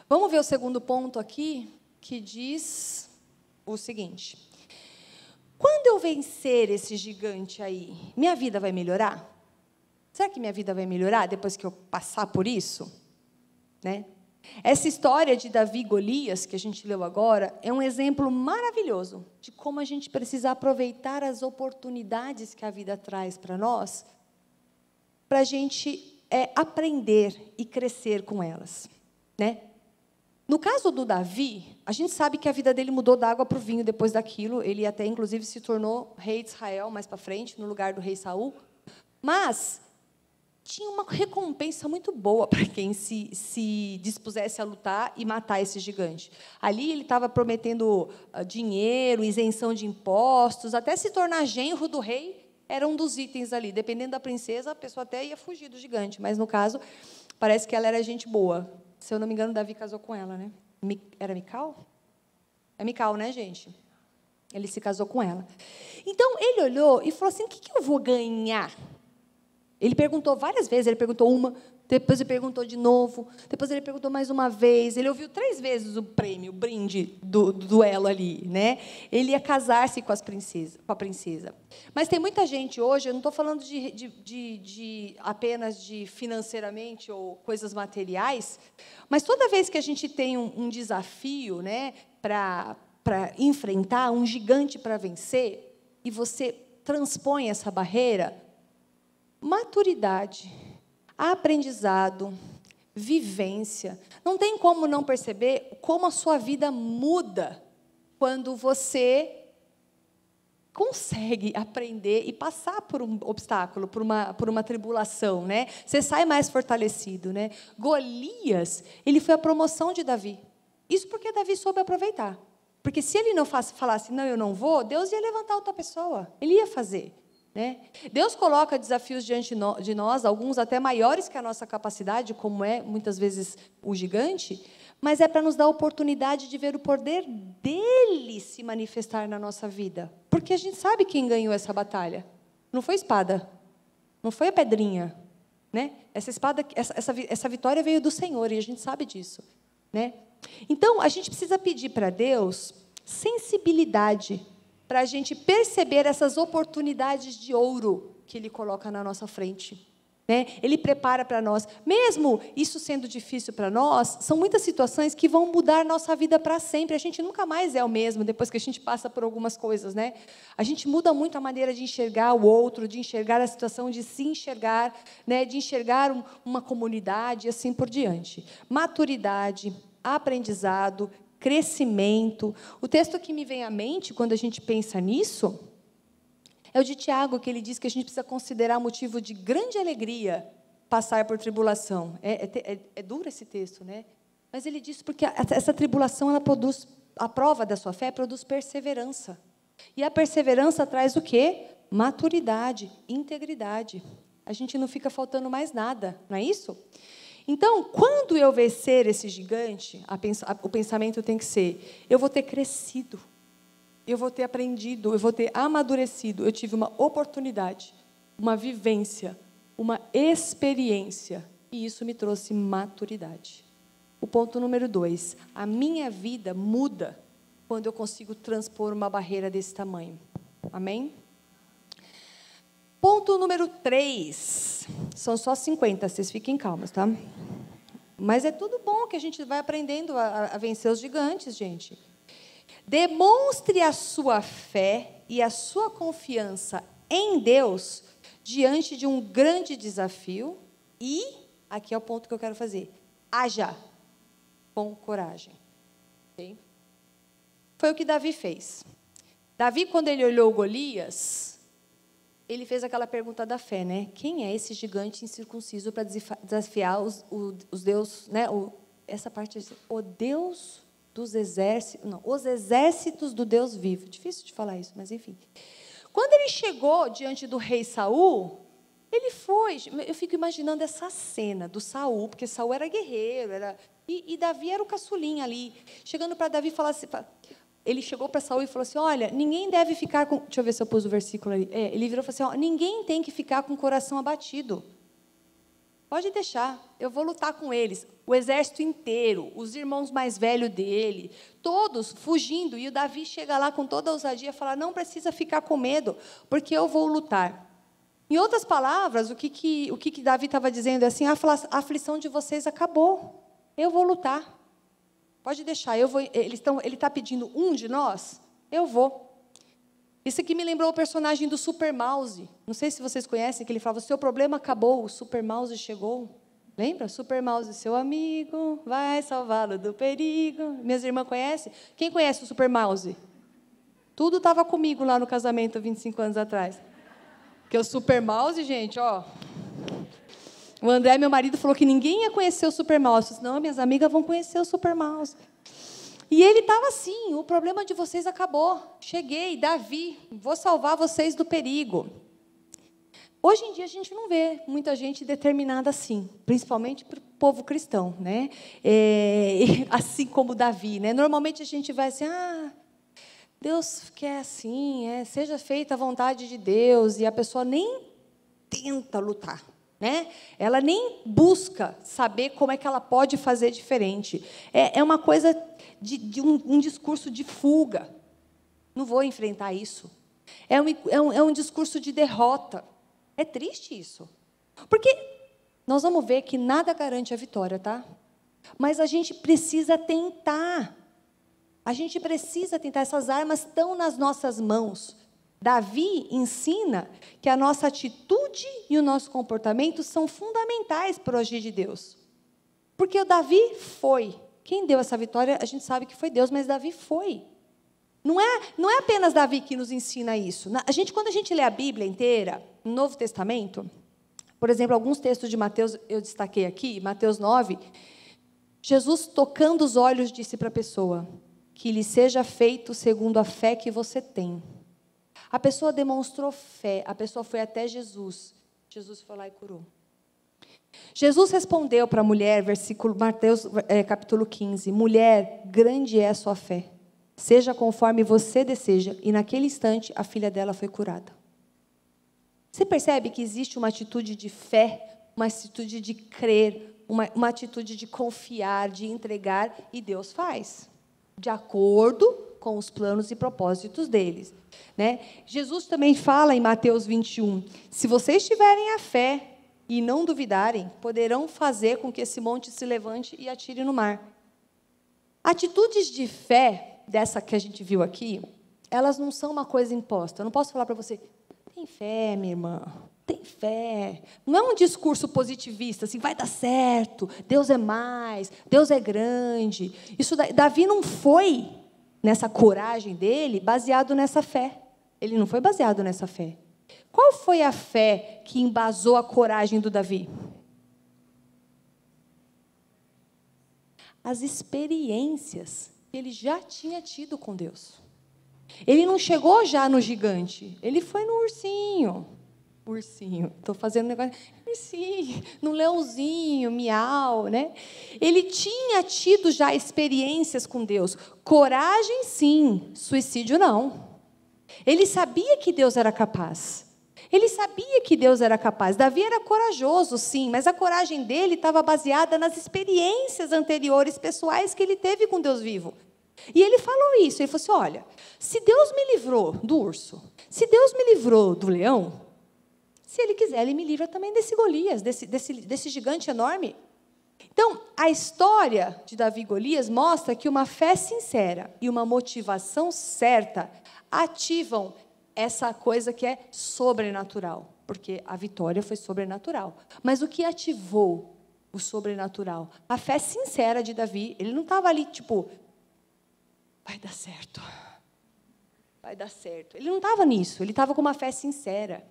Vamos ver o segundo ponto aqui, que diz o seguinte: quando eu vencer esse gigante aí, minha vida vai melhorar? Será que minha vida vai melhorar depois que eu passar por isso? Né? Essa história de Davi e Golias, que a gente leu agora, é um exemplo maravilhoso de como a gente precisa aproveitar as oportunidades que a vida traz para nós, para a gente aprender e crescer com elas. Né? No caso do Davi, a gente sabe que a vida dele mudou da água para o vinho depois daquilo. Ele até, inclusive, se tornou rei de Israel mais para frente, no lugar do rei Saul. Mas tinha uma recompensa muito boa para quem se dispusesse a lutar e matar esse gigante. Ali ele estava prometendo dinheiro, isenção de impostos, até se tornar genro do rei, era um dos itens ali. Dependendo da princesa, a pessoa até ia fugir do gigante, mas, no caso, parece que ela era gente boa. Se eu não me engano, Davi casou com ela, né? Era Mical? É Mical, né, gente? Ele se casou com ela. Então, ele olhou e falou assim: o que eu vou ganhar? Ele perguntou várias vezes, ele perguntou 1, Depois ele perguntou de novo. Depois ele perguntou mais uma vez. Ele ouviu 3 vezes o prêmio, o brinde do duelo ali, né? Ele ia casar-se com a princesa. Mas tem muita gente hoje, eu não estou falando apenas de financeiramente ou coisas materiais, mas toda vez que a gente tem um desafio, né, para enfrentar, um gigante para vencer, e você transpõe essa barreira, maturidade, aprendizado, vivência. Não tem como não perceber como a sua vida muda quando você consegue aprender e passar por um obstáculo, por uma tribulação, né? Você sai mais fortalecido, né? Golias, ele foi a promoção de Davi. Isso porque Davi soube aproveitar. Porque se ele não falasse, não, eu não vou, Deus ia levantar outra pessoa. Ele ia fazer. Né? Deus coloca desafios diante de nós, alguns até maiores que a nossa capacidade, como é, muitas vezes, o gigante, mas é para nos dar a oportunidade de ver o poder dele se manifestar na nossa vida. Porque a gente sabe quem ganhou essa batalha. Não foi a espada, não foi a pedrinha. Né? Essa vitória veio do Senhor, e a gente sabe disso. Né? Então, a gente precisa pedir para Deus sensibilidade para a gente perceber essas oportunidades de ouro que Ele coloca na nossa frente. Né? Ele prepara para nós. Mesmo isso sendo difícil para nós, são muitas situações que vão mudar nossa vida para sempre. A gente nunca mais é o mesmo depois que a gente passa por algumas coisas. Né? A gente muda muito a maneira de enxergar o outro, de enxergar a situação, de se enxergar, né? De enxergar uma comunidade e assim por diante. Maturidade, aprendizado, crescimento. O texto que me vem à mente, quando a gente pensa nisso, é o de Tiago, que ele diz que a gente precisa considerar motivo de grande alegria passar por tribulação. É duro esse texto, né? Mas ele diz porque essa tribulação, ela produz, a prova da sua fé produz perseverança. E a perseverança traz o quê? Maturidade, integridade. A gente não fica faltando mais nada, não é isso? Então, quando eu vencer esse gigante, o pensamento tem que ser, eu vou ter crescido, eu vou ter aprendido, eu vou ter amadurecido, eu tive uma oportunidade, uma vivência, uma experiência, e isso me trouxe maturidade. O ponto número 2, a minha vida muda quando eu consigo transpor uma barreira desse tamanho. Amém? Ponto número 3, são só 50, vocês fiquem calmos, tá? Mas é tudo bom que a gente vai aprendendo a vencer os gigantes, gente. Demonstre a sua fé e a sua confiança em Deus diante de um grande desafio e, aqui é o ponto que eu quero fazer, haja com coragem. Okay? Foi o que Davi fez. Davi, quando ele olhou Golias, ele fez aquela pergunta da fé, né? Quem é esse gigante incircunciso para desafiar os deuses, né? Essa parte, o Deus dos exércitos, não, os exércitos do Deus vivo. Difícil de falar isso, mas enfim. Quando ele chegou diante do rei Saul, ele foi, eu fico imaginando essa cena do Saul, porque Saul era guerreiro, e Davi era o caçulinha ali, chegando para Davi e falar assim, ele chegou para Saul e falou assim, olha, ninguém deve ficar com... Deixa eu ver se eu pus o versículo ali. Ele virou e falou assim, ninguém tem que ficar com o coração abatido. Pode deixar, eu vou lutar com eles. O exército inteiro, os irmãos mais velhos dele, todos fugindo. E o Davi chega lá com toda a ousadia e fala, não precisa ficar com medo, porque eu vou lutar. Em outras palavras, o que Davi estava dizendo é assim, a aflição de vocês acabou. Eu vou lutar. Pode deixar, ele está pedindo um de nós? Eu vou. Isso aqui me lembrou o personagem do Super Mouse. Não sei se vocês conhecem, que ele falava, o seu problema acabou, o Super Mouse chegou. Lembra? Super Mouse, seu amigo, vai salvá-lo do perigo. Minhas irmãs conhecem? Quem conhece o Super Mouse? Tudo estava comigo lá no casamento, 25 anos atrás. Porque o Super Mouse, gente, ó... O André, meu marido, falou que ninguém ia conhecer o Super Mouse. Eu disse, não, minhas amigas vão conhecer o Super Mouse. E ele estava assim, o problema de vocês acabou. Cheguei, Davi, vou salvar vocês do perigo. Hoje em dia a gente não vê muita gente determinada assim, principalmente para o povo cristão, né? Assim como Davi, né? Normalmente a gente vai assim, Deus quer assim, seja feita a vontade de Deus, e a pessoa nem tenta lutar. né? Ela nem busca saber como é que ela pode fazer diferente. É uma coisa de um discurso de fuga. Não vou enfrentar isso. É um discurso de derrota. É triste isso. Porque nós vamos ver que nada garante a vitória, tá? Mas a gente precisa tentar. A gente precisa tentar. Essas armas estão nas nossas mãos. Davi ensina que a nossa atitude e o nosso comportamento são fundamentais para o agir de Deus. Porque o Davi foi. Quem deu essa vitória, a gente sabe que foi Deus, mas Davi foi. Não é apenas Davi que nos ensina isso. Quando a gente lê a Bíblia inteira, no Novo Testamento, por exemplo, alguns textos de Mateus, eu destaquei aqui, Mateus 9, Jesus, tocando os olhos, disse para a pessoa, que lhe seja feito segundo a fé que você tem. A pessoa demonstrou fé, a pessoa foi até Jesus. Jesus foi lá e curou. Jesus respondeu para a mulher, Mateus capítulo 15, mulher, grande é a sua fé. Seja conforme você deseja. E naquele instante, a filha dela foi curada. Você percebe que existe uma atitude de fé, uma atitude de crer, uma atitude de confiar, de entregar, e Deus faz, de acordo com os planos e propósitos deles, né? Jesus também fala em Mateus 21, se vocês tiverem a fé e não duvidarem, poderão fazer com que esse monte se levante e atire no mar. Atitudes de fé, dessa que a gente viu aqui, elas não são uma coisa imposta. Eu não posso falar para você, tem fé, minha irmã, tem fé. Não é um discurso positivista, assim, vai dar certo, Deus é mais, Deus é grande. Davi não foi, nessa coragem dele, baseado nessa fé. Ele não foi baseado nessa fé. Qual foi a fé que embasou a coragem do Davi? As experiências que ele já tinha tido com Deus. Ele não chegou já no gigante, ele foi no ursinho. Estou fazendo um negócio, ursinho, no leãozinho, miau, né? Ele tinha tido já experiências com Deus. Coragem, sim, suicídio, não. Ele sabia que Deus era capaz. Ele sabia que Deus era capaz. Davi era corajoso, sim, mas a coragem dele estava baseada nas experiências anteriores, pessoais, que ele teve com Deus vivo. E ele falou isso, ele falou assim, olha, se Deus me livrou do urso, se Deus me livrou do leão, se Ele quiser, Ele me livra também desse Golias, desse gigante enorme. Então, a história de Davi e Golias mostra que uma fé sincera e uma motivação certa ativam essa coisa que é sobrenatural, porque a vitória foi sobrenatural. Mas o que ativou o sobrenatural? A fé sincera de Davi. Ele não estava ali, tipo, vai dar certo. Vai dar certo. Ele não estava nisso, ele estava com uma fé sincera.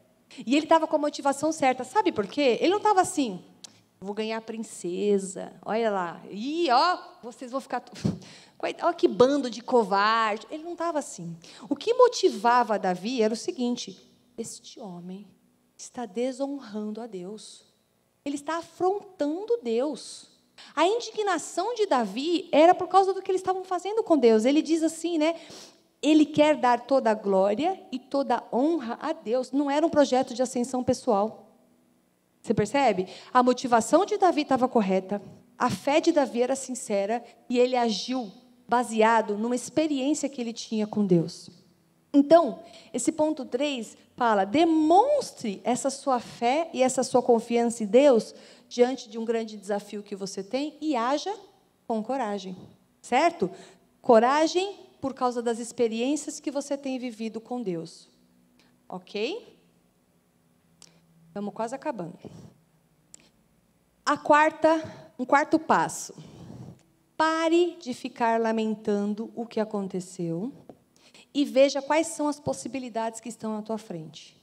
E ele estava com a motivação certa. Sabe por quê? Ele não estava assim, vou ganhar a princesa, olha lá, e ó, vocês vão ficar... Olha que bando de covarde. Ele não estava assim. O que motivava Davi era o seguinte, este homem está desonrando a Deus. Ele está afrontando Deus. A indignação de Davi era por causa do que eles estavam fazendo com Deus. Ele diz assim, né? Ele quer dar toda a glória e toda a honra a Deus. Não era um projeto de ascensão pessoal. Você percebe? A motivação de Davi estava correta, a fé de Davi era sincera e ele agiu baseado numa experiência que ele tinha com Deus. Então, esse ponto 3 fala, demonstre essa sua fé e essa sua confiança em Deus diante de um grande desafio que você tem e haja com coragem, certo? Coragem por causa das experiências que você tem vivido com Deus. Ok? Estamos quase acabando. Um quarto passo. Pare de ficar lamentando o que aconteceu e veja quais são as possibilidades que estão na tua frente.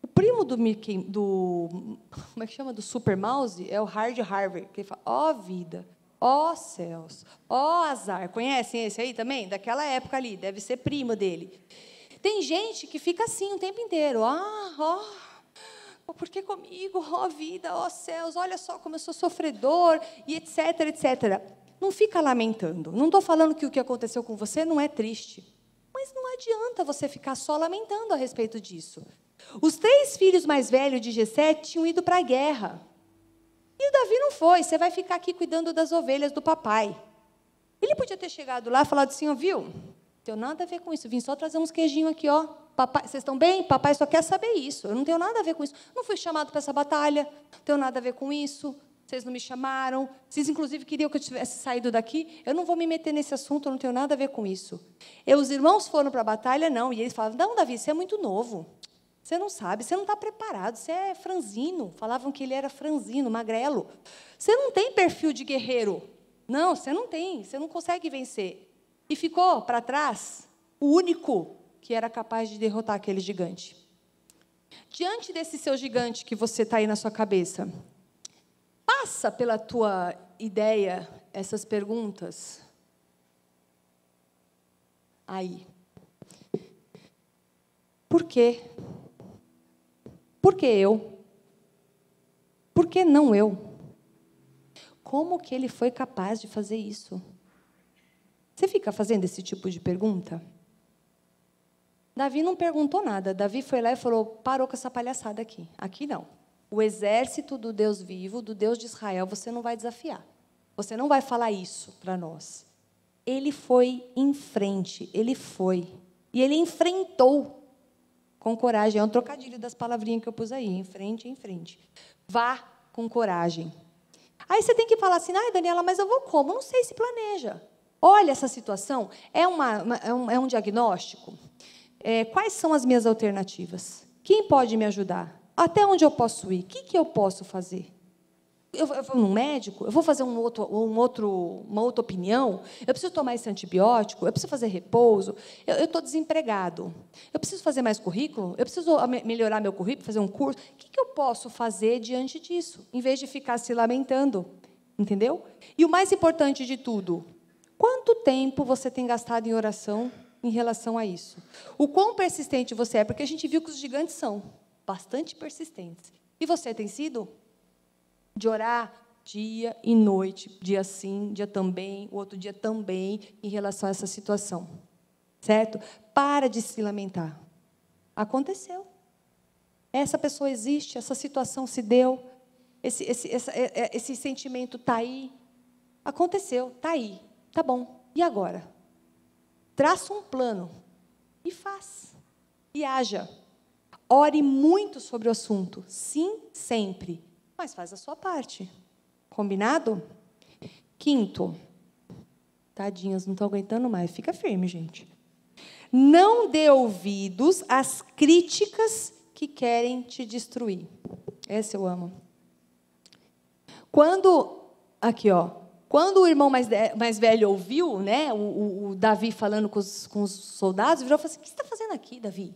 O primo do como é que chama? Do Super Mouse é o Hard Harvard, que ele fala, ó vida, ó céus, ó azar. Conhecem esse aí também? Daquela época ali, deve ser primo dele. Tem gente que fica assim o tempo inteiro. Por que comigo? Ó vida, ó céus, olha só como eu sou sofredor, e etc, etc. Não fica lamentando. Não estou falando que o que aconteceu com você não é triste. Mas não adianta você ficar só lamentando a respeito disso. Os 3 filhos mais velhos de Jessé tinham ido para a guerra. E o Davi não foi, você vai ficar aqui cuidando das ovelhas do papai. Ele podia ter chegado lá e falado assim, ó, viu? Não tenho nada a ver com isso, vim só trazer uns queijinhos aqui, ó. Papai, vocês estão bem? Papai só quer saber isso, eu não tenho nada a ver com isso. Não fui chamado para essa batalha, não tenho nada a ver com isso. Vocês não me chamaram, vocês inclusive queriam que eu tivesse saído daqui, eu não vou me meter nesse assunto, eu não tenho nada a ver com isso. Os irmãos foram para a batalha, não, e eles falavam, não, Davi, você é muito novo, você não sabe, você não está preparado, você é franzino, falavam que ele era franzino, magrelo, você não tem perfil de guerreiro, não, você não tem, você não consegue vencer. E ficou para trás o único que era capaz de derrotar aquele gigante. Diante desse seu gigante que você está aí na sua cabeça, passa pela tua ideia essas perguntas? Aí. Por quê? Por que eu? Por que não eu? Como que ele foi capaz de fazer isso? Você fica fazendo esse tipo de pergunta? Davi não perguntou nada. Davi foi lá e falou, parou com essa palhaçada aqui. Aqui não. O exército do Deus vivo, do Deus de Israel, você não vai desafiar. Você não vai falar isso para nós. Ele foi em frente, ele foi. E ele enfrentou com coragem. É um trocadilho das palavrinhas que eu pus aí, em frente, em frente. Vá com coragem. Aí você tem que falar assim, ai, Daniela, mas eu vou como? Não sei, se planeja. Olha essa situação, é um diagnóstico. Quais são as minhas alternativas? Quem pode me ajudar? Até onde eu posso ir? O que eu posso fazer? Eu vou num médico? Eu vou fazer uma outra opinião? Eu preciso tomar esse antibiótico? Eu preciso fazer repouso? Eu estou desempregado. Eu preciso fazer mais currículo? Eu preciso melhorar meu currículo, fazer um curso? O que eu posso fazer diante disso? Em vez de ficar se lamentando. Entendeu? E o mais importante de tudo, quanto tempo você tem gastado em oração em relação a isso? O quão persistente você é? Porque a gente viu que os gigantes são bastante persistentes. E você tem sido? De orar dia e noite, dia sim, dia também, o outro dia também, em relação a essa situação. Certo? Para de se lamentar. Aconteceu. Essa pessoa existe, essa situação se deu, esse sentimento está aí. Aconteceu, está aí. Tá bom. E agora? Traça um plano e faz. E haja. Ore muito sobre o assunto. Sim, sempre. Mas faz a sua parte. Combinado? Quinto. Tadinhas, não estão aguentando mais. Fica firme, gente. Não dê ouvidos às críticas que querem te destruir. Essa eu amo. Aqui, ó. Quando o irmão mais velho ouviu, né, o Davi falando com os soldados, virou e falou assim, o que você está fazendo aqui, Davi?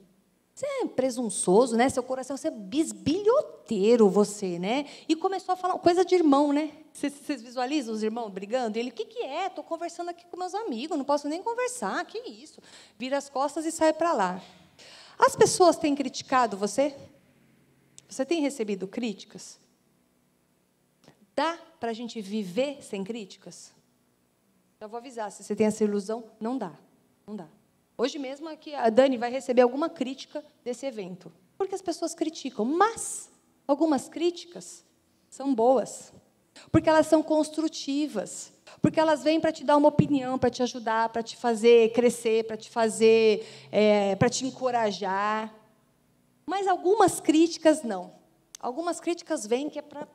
Você é presunçoso, né? Seu coração, você é bisbilhoteiro, você, né? E começou a falar coisa de irmão, né? Vocês visualizam os irmãos brigando? E ele, o que é? Estou conversando aqui com meus amigos, não posso nem conversar, que isso? Vira as costas e sai para lá. As pessoas têm criticado você? Você tem recebido críticas? Dá para a gente viver sem críticas? Já vou avisar, se você tem essa ilusão, não dá. Não dá. Hoje mesmo aqui a Dani vai receber alguma crítica desse evento, porque as pessoas criticam, mas algumas críticas são boas, porque elas são construtivas, porque elas vêm para te dar uma opinião, para te ajudar, para te fazer crescer, para te encorajar. Mas algumas críticas não. Algumas críticas vêm que é para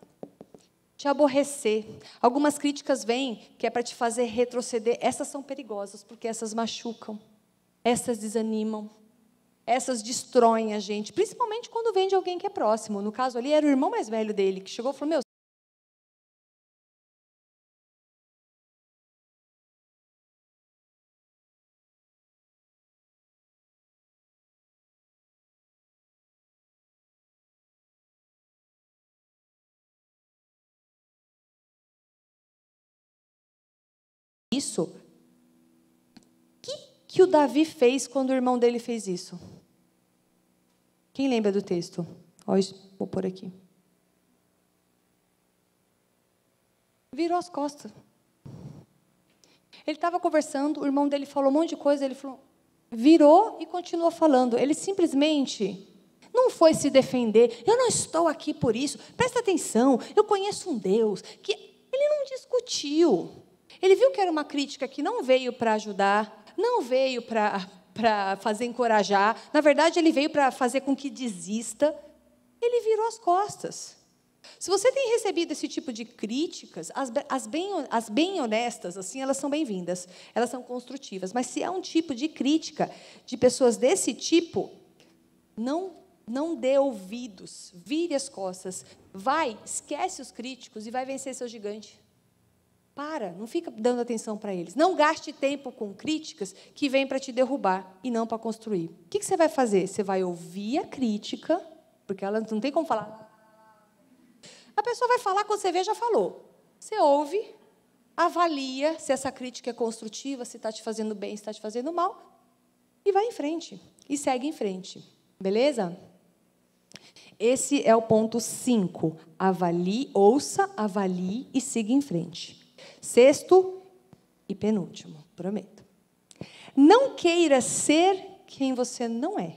te aborrecer. Algumas críticas vêm que é para te fazer retroceder. Essas são perigosas, porque essas machucam. Essas desanimam, essas destroem a gente, principalmente quando vem de alguém que é próximo. No caso ali, era o irmão mais velho dele, que chegou e falou, meu, isso. O que o Davi fez quando o irmão dele fez isso? Quem lembra do texto? Vou pôr aqui. Virou as costas. Ele estava conversando, o irmão dele falou um monte de coisa, ele falou, virou e continuou falando. Ele simplesmente Não foi se defender. Eu não estou aqui por isso. Presta atenção, eu conheço um Deus que ele não discutiu. Ele viu que era uma crítica que não veio para ajudar, não veio para fazer encorajar. Na verdade, ele veio para fazer com que desista. Ele virou as costas. Se você tem recebido esse tipo de críticas, as bem honestas, assim, elas são bem-vindas, elas são construtivas. Mas se é um tipo de crítica de pessoas desse tipo, não dê ouvidos, vire as costas, esquece os críticos e vai vencer seu gigante. Não fica dando atenção para eles. Não gaste tempo com críticas que vêm para te derrubar e não para construir. O que você vai fazer? Você vai ouvir a crítica, porque ela não tem como falar. A pessoa vai falar quando você vê, já falou. Você ouve, avalia se essa crítica é construtiva, se está te fazendo bem, se está te fazendo mal, e vai em frente, e segue em frente. Beleza? Esse é o ponto 5. Ouça, avalie e siga em frente. Sexto e penúltimo, prometo. Não queira ser quem você não é.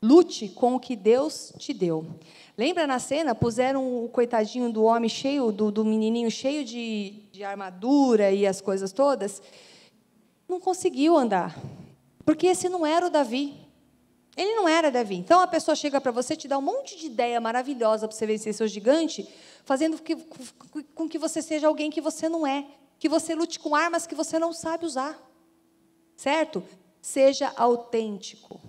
Lute com o que Deus te deu. Lembra na cena? Puseram o coitadinho do homem cheio, do menininho cheio de armadura e as coisas todas. Não conseguiu andar. Porque esse não era o Davi. Ele não era Davi. Então, a pessoa chega para você, te dá um monte de ideia maravilhosa para você vencer seu gigante, fazendo com que você seja alguém que você não é. Que você lute com armas que você não sabe usar. Certo? Seja autêntico.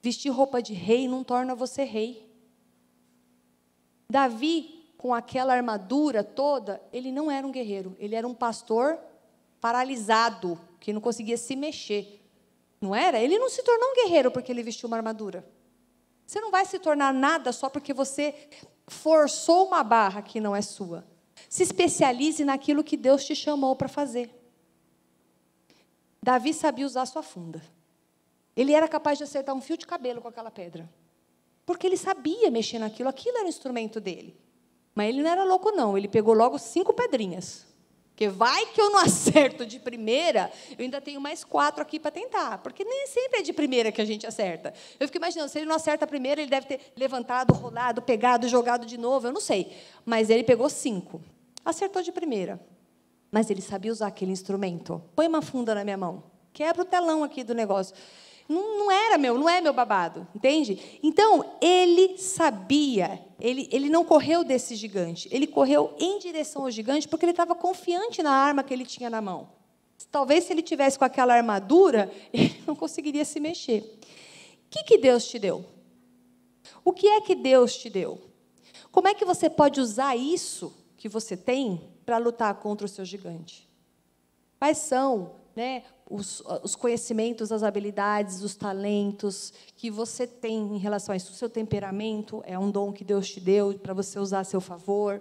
Vestir roupa de rei não torna você rei. Davi, com aquela armadura toda, ele não era um guerreiro. Ele era um pastor paralisado, que não conseguia se mexer. Não era? Ele não se tornou um guerreiro porque ele vestiu uma armadura. Você não vai se tornar nada só porque você forçou uma barra que não é sua. Se especialize naquilo que Deus te chamou para fazer. Davi sabia usar sua funda. Ele era capaz de acertar um fio de cabelo com aquela pedra. Porque ele sabia mexer naquilo, aquilo era o instrumento dele. Mas ele não era louco, não. Ele pegou logo 5 pedrinhas. Porque vai que eu não acerto de primeira, eu ainda tenho mais 4 aqui para tentar. Porque nem sempre é de primeira que a gente acerta. Eu fico imaginando, se ele não acerta a primeira, ele deve ter levantado, rolado, pegado, jogado de novo, eu não sei. Mas ele pegou 5. Acertou de primeira. Mas ele sabia usar aquele instrumento. Põe uma funda na minha mão. Quebra o telão aqui do negócio. Não é meu babado, entende? Então, ele sabia, ele não correu desse gigante, ele correu em direção ao gigante porque ele estava confiante na arma que ele tinha na mão. Talvez, se ele tivesse com aquela armadura, ele não conseguiria se mexer. O que Deus te deu? O que é que Deus te deu? Como é que você pode usar isso que você tem para lutar contra o seu gigante? Quais são, os conhecimentos, as habilidades, os talentos que você tem em relação a isso? O seu temperamento é um dom que Deus te deu para você usar a seu favor.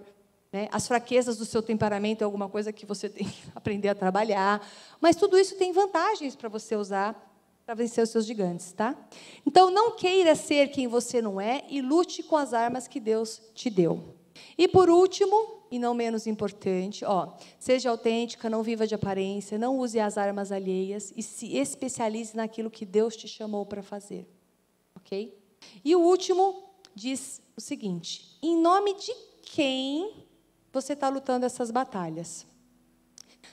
As fraquezas do seu temperamento é alguma coisa que você tem que aprender a trabalhar. Mas tudo isso tem vantagens para você usar para vencer os seus gigantes, tá? Então, não queira ser quem você não é e lute com as armas que Deus te deu. E, por último, e não menos importante, seja autêntica, não viva de aparência, não use as armas alheias e se especialize naquilo que Deus te chamou para fazer. Ok? E o último diz o seguinte: em nome de quem você está lutando essas batalhas?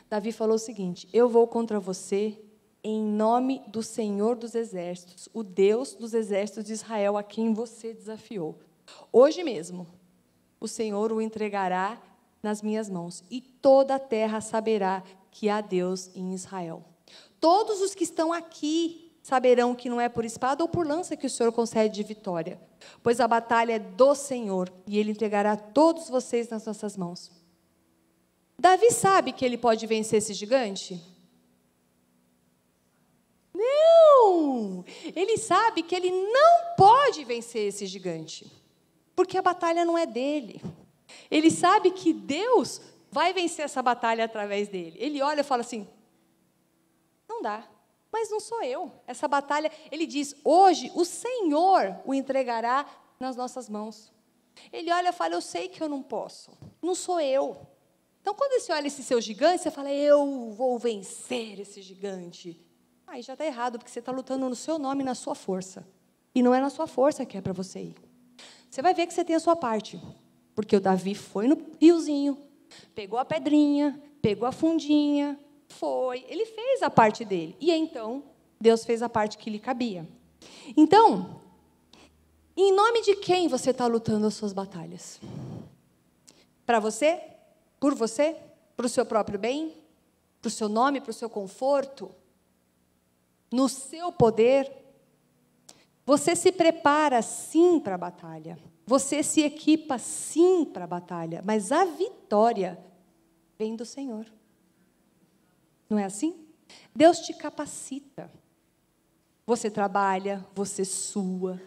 Davi falou o seguinte: eu vou contra você em nome do Senhor dos Exércitos, o Deus dos exércitos de Israel, a quem você desafiou. Hoje mesmo, o Senhor o entregará nas minhas mãos, e toda a terra saberá que há Deus em Israel. Todos os que estão aqui saberão que não é por espada ou por lança que o Senhor concede de vitória, pois a batalha é do Senhor, e Ele entregará todos vocês nas nossas mãos. Davi sabe que ele pode vencer esse gigante? Não! Ele sabe que ele não pode vencer esse gigante, porque a batalha não é dele. Ele sabe que Deus vai vencer essa batalha através dele. Ele olha e fala assim: não dá, mas não sou eu. Essa batalha, ele diz, hoje o Senhor o entregará nas nossas mãos. Ele olha e fala: eu sei que eu não posso, não sou eu. Então, quando você olha esse seu gigante, você fala: eu vou vencer esse gigante. Aí já está errado, porque você está lutando no seu nome e na sua força. E não é na sua força que é para você ir. Você vai ver que você tem a sua parte. Porque o Davi foi no riozinho, pegou a pedrinha, pegou a fundinha, foi. Ele fez a parte dele. E então, Deus fez a parte que lhe cabia. Então, em nome de quem você está lutando as suas batalhas? Para você? Por você? Para o seu próprio bem? Para o seu nome? Para o seu conforto? No seu poder? Você se prepara sim para a batalha. Você se equipa sim para a batalha. Mas a vitória vem do Senhor. Não é assim? Deus te capacita. Você trabalha, você sua.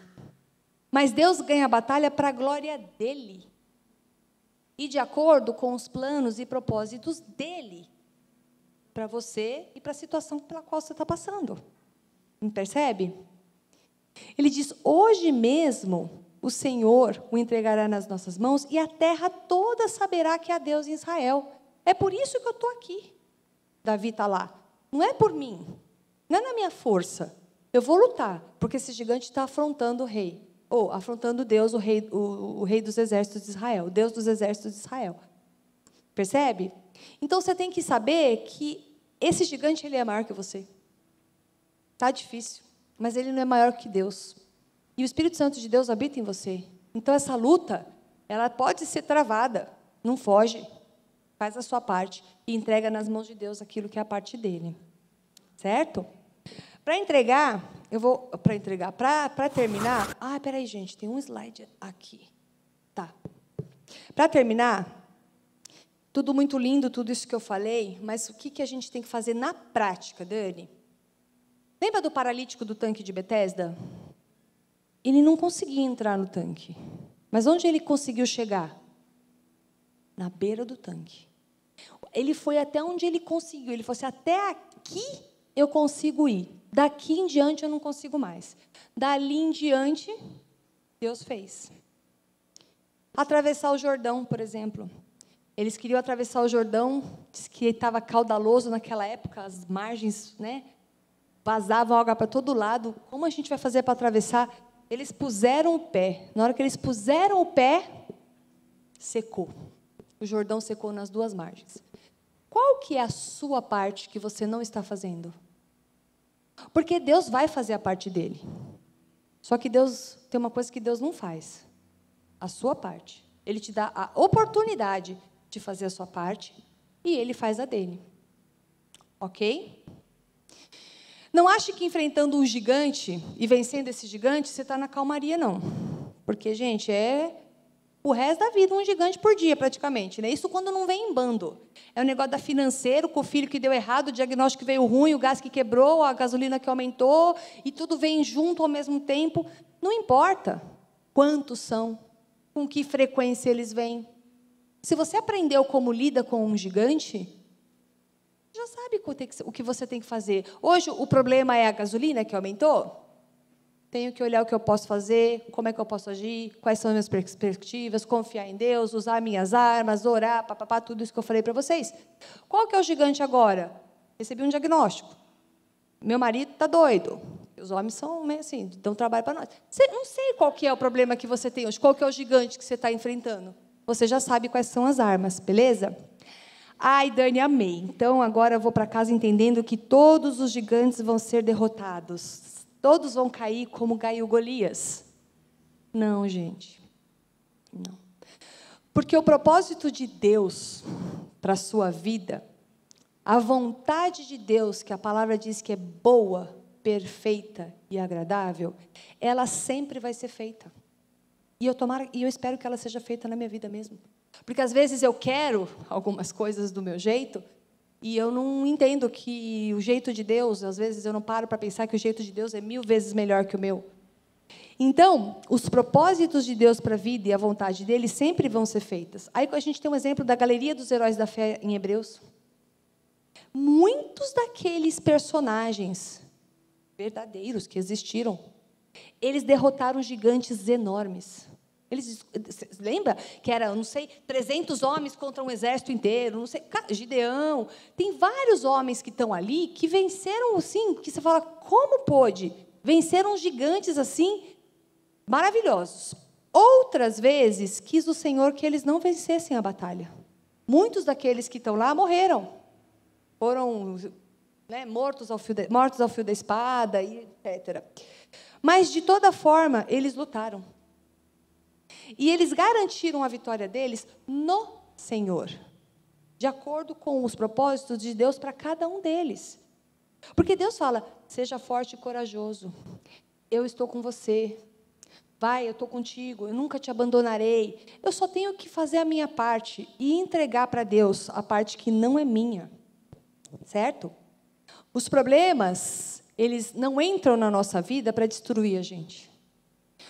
Mas Deus ganha a batalha para a glória dEle. E de acordo com os planos e propósitos dEle. Para você e para a situação pela qual você está passando. Não percebe? Ele diz, hoje mesmo o Senhor o entregará nas nossas mãos e a terra toda saberá que há Deus em Israel. É por isso que eu estou aqui. Davi está lá. Não é por mim. Não é na minha força. Eu vou lutar, porque esse gigante está afrontando o rei. Ou afrontando Deus, o rei dos exércitos de Israel. O Deus dos exércitos de Israel. Percebe? Então você tem que saber que esse gigante ele é maior que você. Está difícil. Mas ele não é maior que Deus. E o Espírito Santo de Deus habita em você. Então, essa luta, ela pode ser travada. Não foge. Faz a sua parte. E entrega nas mãos de Deus aquilo que é a parte dele. Certo? Para terminar... Ah, peraí, gente. Tem um slide aqui. Tá. Para terminar, tudo muito lindo, tudo isso que eu falei. Mas o que a gente tem que fazer na prática, Dani? Lembra do paralítico do tanque de Betesda? Ele não conseguia entrar no tanque. Mas onde ele conseguiu chegar? Na beira do tanque. Ele foi até onde ele conseguiu. Ele falou assim, até aqui eu consigo ir. Daqui em diante eu não consigo mais. Dali em diante, Deus fez. Atravessar o Jordão, por exemplo. Eles queriam atravessar o Jordão, disse que estava caudaloso naquela época, as margens, né? Vazavam água para todo lado. Como a gente vai fazer para atravessar? Eles puseram o pé. Na hora que eles puseram o pé, secou. O Jordão secou nas duas margens. Qual que é a sua parte que você não está fazendo? Porque Deus vai fazer a parte dele. Só que Deus tem uma coisa que Deus não faz. A sua parte. Ele te dá a oportunidade de fazer a sua parte e ele faz a dele. Ok? Não ache que enfrentando um gigante e vencendo esse gigante, você está na calmaria, não. Porque, gente, é o resto da vida um gigante por dia, praticamente. Né? Isso quando não vem em bando. É o negócio da financeiro, com o filho que deu errado, o diagnóstico que veio ruim, o gás que quebrou, a gasolina que aumentou, e tudo vem junto ao mesmo tempo. Não importa quantos são, com que frequência eles vêm. Se você aprendeu como lida com um gigante... já sabe o que você tem que fazer. Hoje, o problema é a gasolina que aumentou? Tenho que olhar o que eu posso fazer, como é que eu posso agir, quais são as minhas perspectivas, confiar em Deus, usar minhas armas, orar, papapá, tudo isso que eu falei para vocês. Qual que é o gigante agora? Recebi um diagnóstico. Meu marido está doido. Os homens são meio assim, dão trabalho para nós. Não sei qual que é o problema que você tem hoje, qual que é o gigante que você está enfrentando. Você já sabe quais são as armas, beleza? Ai, Dani, amei. Então, agora eu vou para casa entendendo que todos os gigantes vão ser derrotados. Todos vão cair como caiu Golias. Não, gente. Não. Porque o propósito de Deus para a sua vida, a vontade de Deus, que a palavra diz que é boa, perfeita e agradável, ela sempre vai ser feita. E eu espero que ela seja feita na minha vida mesmo. Porque, às vezes, eu quero algumas coisas do meu jeito e eu não entendo que o jeito de Deus, às vezes, eu não paro para pensar que o jeito de Deus é 1000 vezes melhor que o meu. Então, os propósitos de Deus para a vida e a vontade dele sempre vão ser feitas. Aí a gente tem um exemplo da galeria dos heróis da fé em Hebreus. Muitos daqueles personagens verdadeiros que existiram, eles derrotaram gigantes enormes. Lembra que era, não sei, 300 homens contra um exército inteiro, não sei, Gideão. Tem vários homens que estão ali que venceram, assim, que você fala, como pôde? Venceram gigantes assim, maravilhosos. Outras vezes, quis o Senhor que eles não vencessem a batalha. Muitos daqueles que estão lá morreram. Foram, né, mortos ao fio da espada, e etc. Mas, de toda forma, eles lutaram. E eles garantiram a vitória deles no Senhor, de acordo com os propósitos de Deus para cada um deles. Porque Deus fala, seja forte e corajoso. Eu estou com você. Vai, eu estou contigo, eu nunca te abandonarei. Eu só tenho que fazer a minha parte e entregar para Deus a parte que não é minha. Certo? Os problemas, eles não entram na nossa vida para destruir a gente.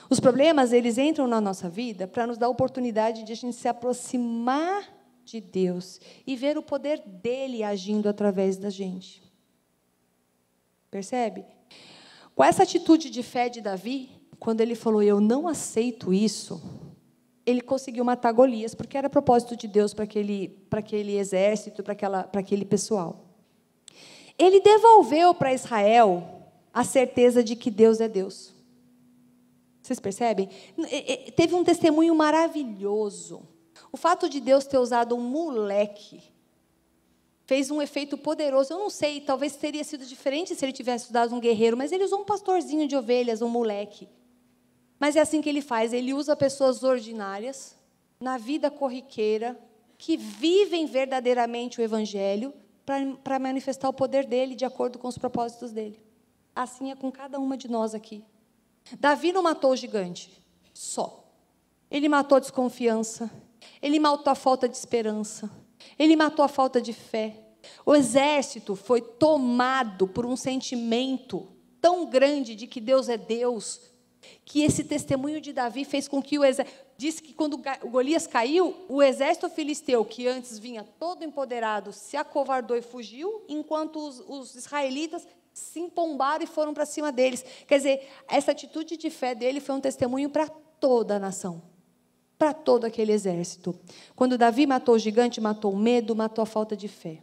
Os problemas, eles entram na nossa vida para nos dar a oportunidade de a gente se aproximar de Deus e ver o poder dele agindo através da gente. Percebe? Com essa atitude de fé de Davi, quando ele falou, eu não aceito isso, ele conseguiu matar Golias, porque era propósito de Deus para aquele exército, para aquele pessoal. Ele devolveu para Israel a certeza de que Deus é Deus. Vocês percebem? Teve um testemunho maravilhoso. O fato de Deus ter usado um moleque fez um efeito poderoso. Eu não sei, talvez teria sido diferente se ele tivesse usado um guerreiro, mas ele usou um pastorzinho de ovelhas, um moleque. Mas é assim que ele faz, ele usa pessoas ordinárias, na vida corriqueira, que vivem verdadeiramente o Evangelho, para manifestar o poder dele, de acordo com os propósitos dele. Assim é com cada uma de nós aqui. Davi não matou o gigante, só. Ele matou a desconfiança, ele matou a falta de esperança, ele matou a falta de fé. O exército foi tomado por um sentimento tão grande de que Deus é Deus, que esse testemunho de Davi fez com que o exército... Diz que quando Golias caiu, o exército filisteu, que antes vinha todo empoderado, se acovardou e fugiu, enquanto os israelitas se empombaram e foram para cima deles. Quer dizer, essa atitude de fé dele foi um testemunho para toda a nação, para todo aquele exército. Quando Davi matou o gigante, matou o medo, matou a falta de fé.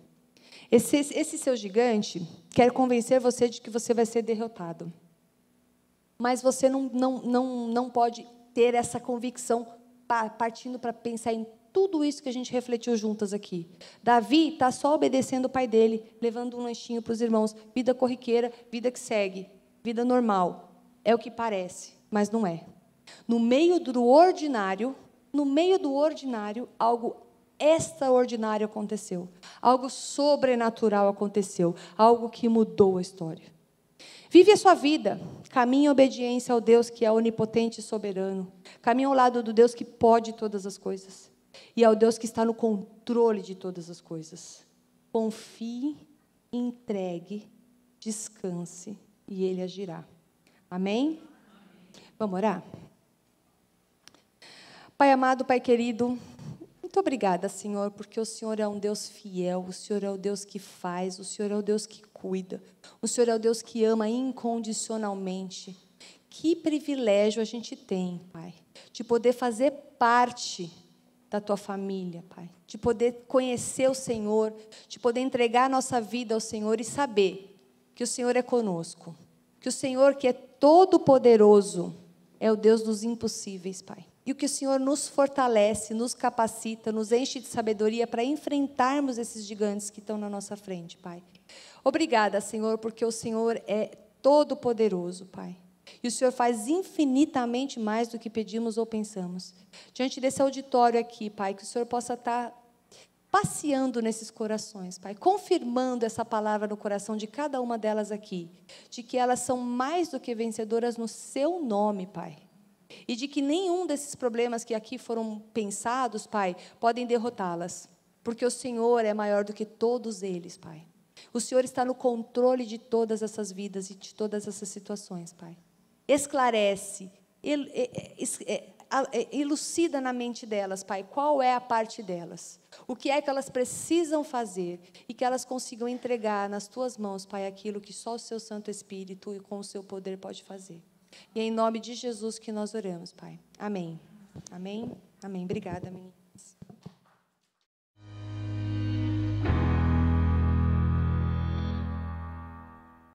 Esse seu gigante quer convencer você de que você vai ser derrotado. Mas você não pode ter essa convicção partindo para pensar em tudo isso que a gente refletiu juntas aqui. Davi está só obedecendo o pai dele, levando um lanchinho para os irmãos. Vida corriqueira, vida que segue, vida normal. É o que parece, mas não é. No meio do ordinário, algo extraordinário aconteceu. Algo sobrenatural aconteceu. Algo que mudou a história. Vive a sua vida, caminhe em obediência ao Deus que é onipotente e soberano. Caminhe ao lado do Deus que pode todas as coisas. E ao Deus que está no controle de todas as coisas. Confie, entregue, descanse e Ele agirá. Amém? Vamos orar? Pai amado, Pai querido, muito obrigada, Senhor, porque o Senhor é um Deus fiel, o Senhor é o Deus que faz, o Senhor é o Deus que cuida, o Senhor é o Deus que ama incondicionalmente. Que privilégio a gente tem, Pai, de poder fazer parte da Tua família, Pai, de poder conhecer o Senhor, de poder entregar a nossa vida ao Senhor e saber que o Senhor é conosco, que o Senhor, que é todo poderoso, é o Deus dos impossíveis, Pai. E o que o Senhor nos fortalece, nos capacita, nos enche de sabedoria para enfrentarmos esses gigantes que estão na nossa frente, Pai. Obrigada, Senhor, porque o Senhor é todo poderoso, Pai. E o Senhor faz infinitamente mais do que pedimos ou pensamos. Diante desse auditório aqui, Pai, que o Senhor possa estar passeando nesses corações, Pai, confirmando essa palavra no coração de cada uma delas aqui, de que elas são mais do que vencedoras no Seu nome, Pai. E de que nenhum desses problemas que aqui foram pensados, Pai, podem derrotá-las, porque o Senhor é maior do que todos eles, Pai. O Senhor está no controle de todas essas vidas e de todas essas situações, Pai. Esclarece, elucida na mente delas, Pai, qual é a parte delas, o que é que elas precisam fazer e que elas consigam entregar nas Tuas mãos, Pai, aquilo que só o Seu Santo Espírito e com o Seu poder pode fazer. E é em nome de Jesus que nós oramos, Pai. Amém. Amém. Amém. Obrigada, amém.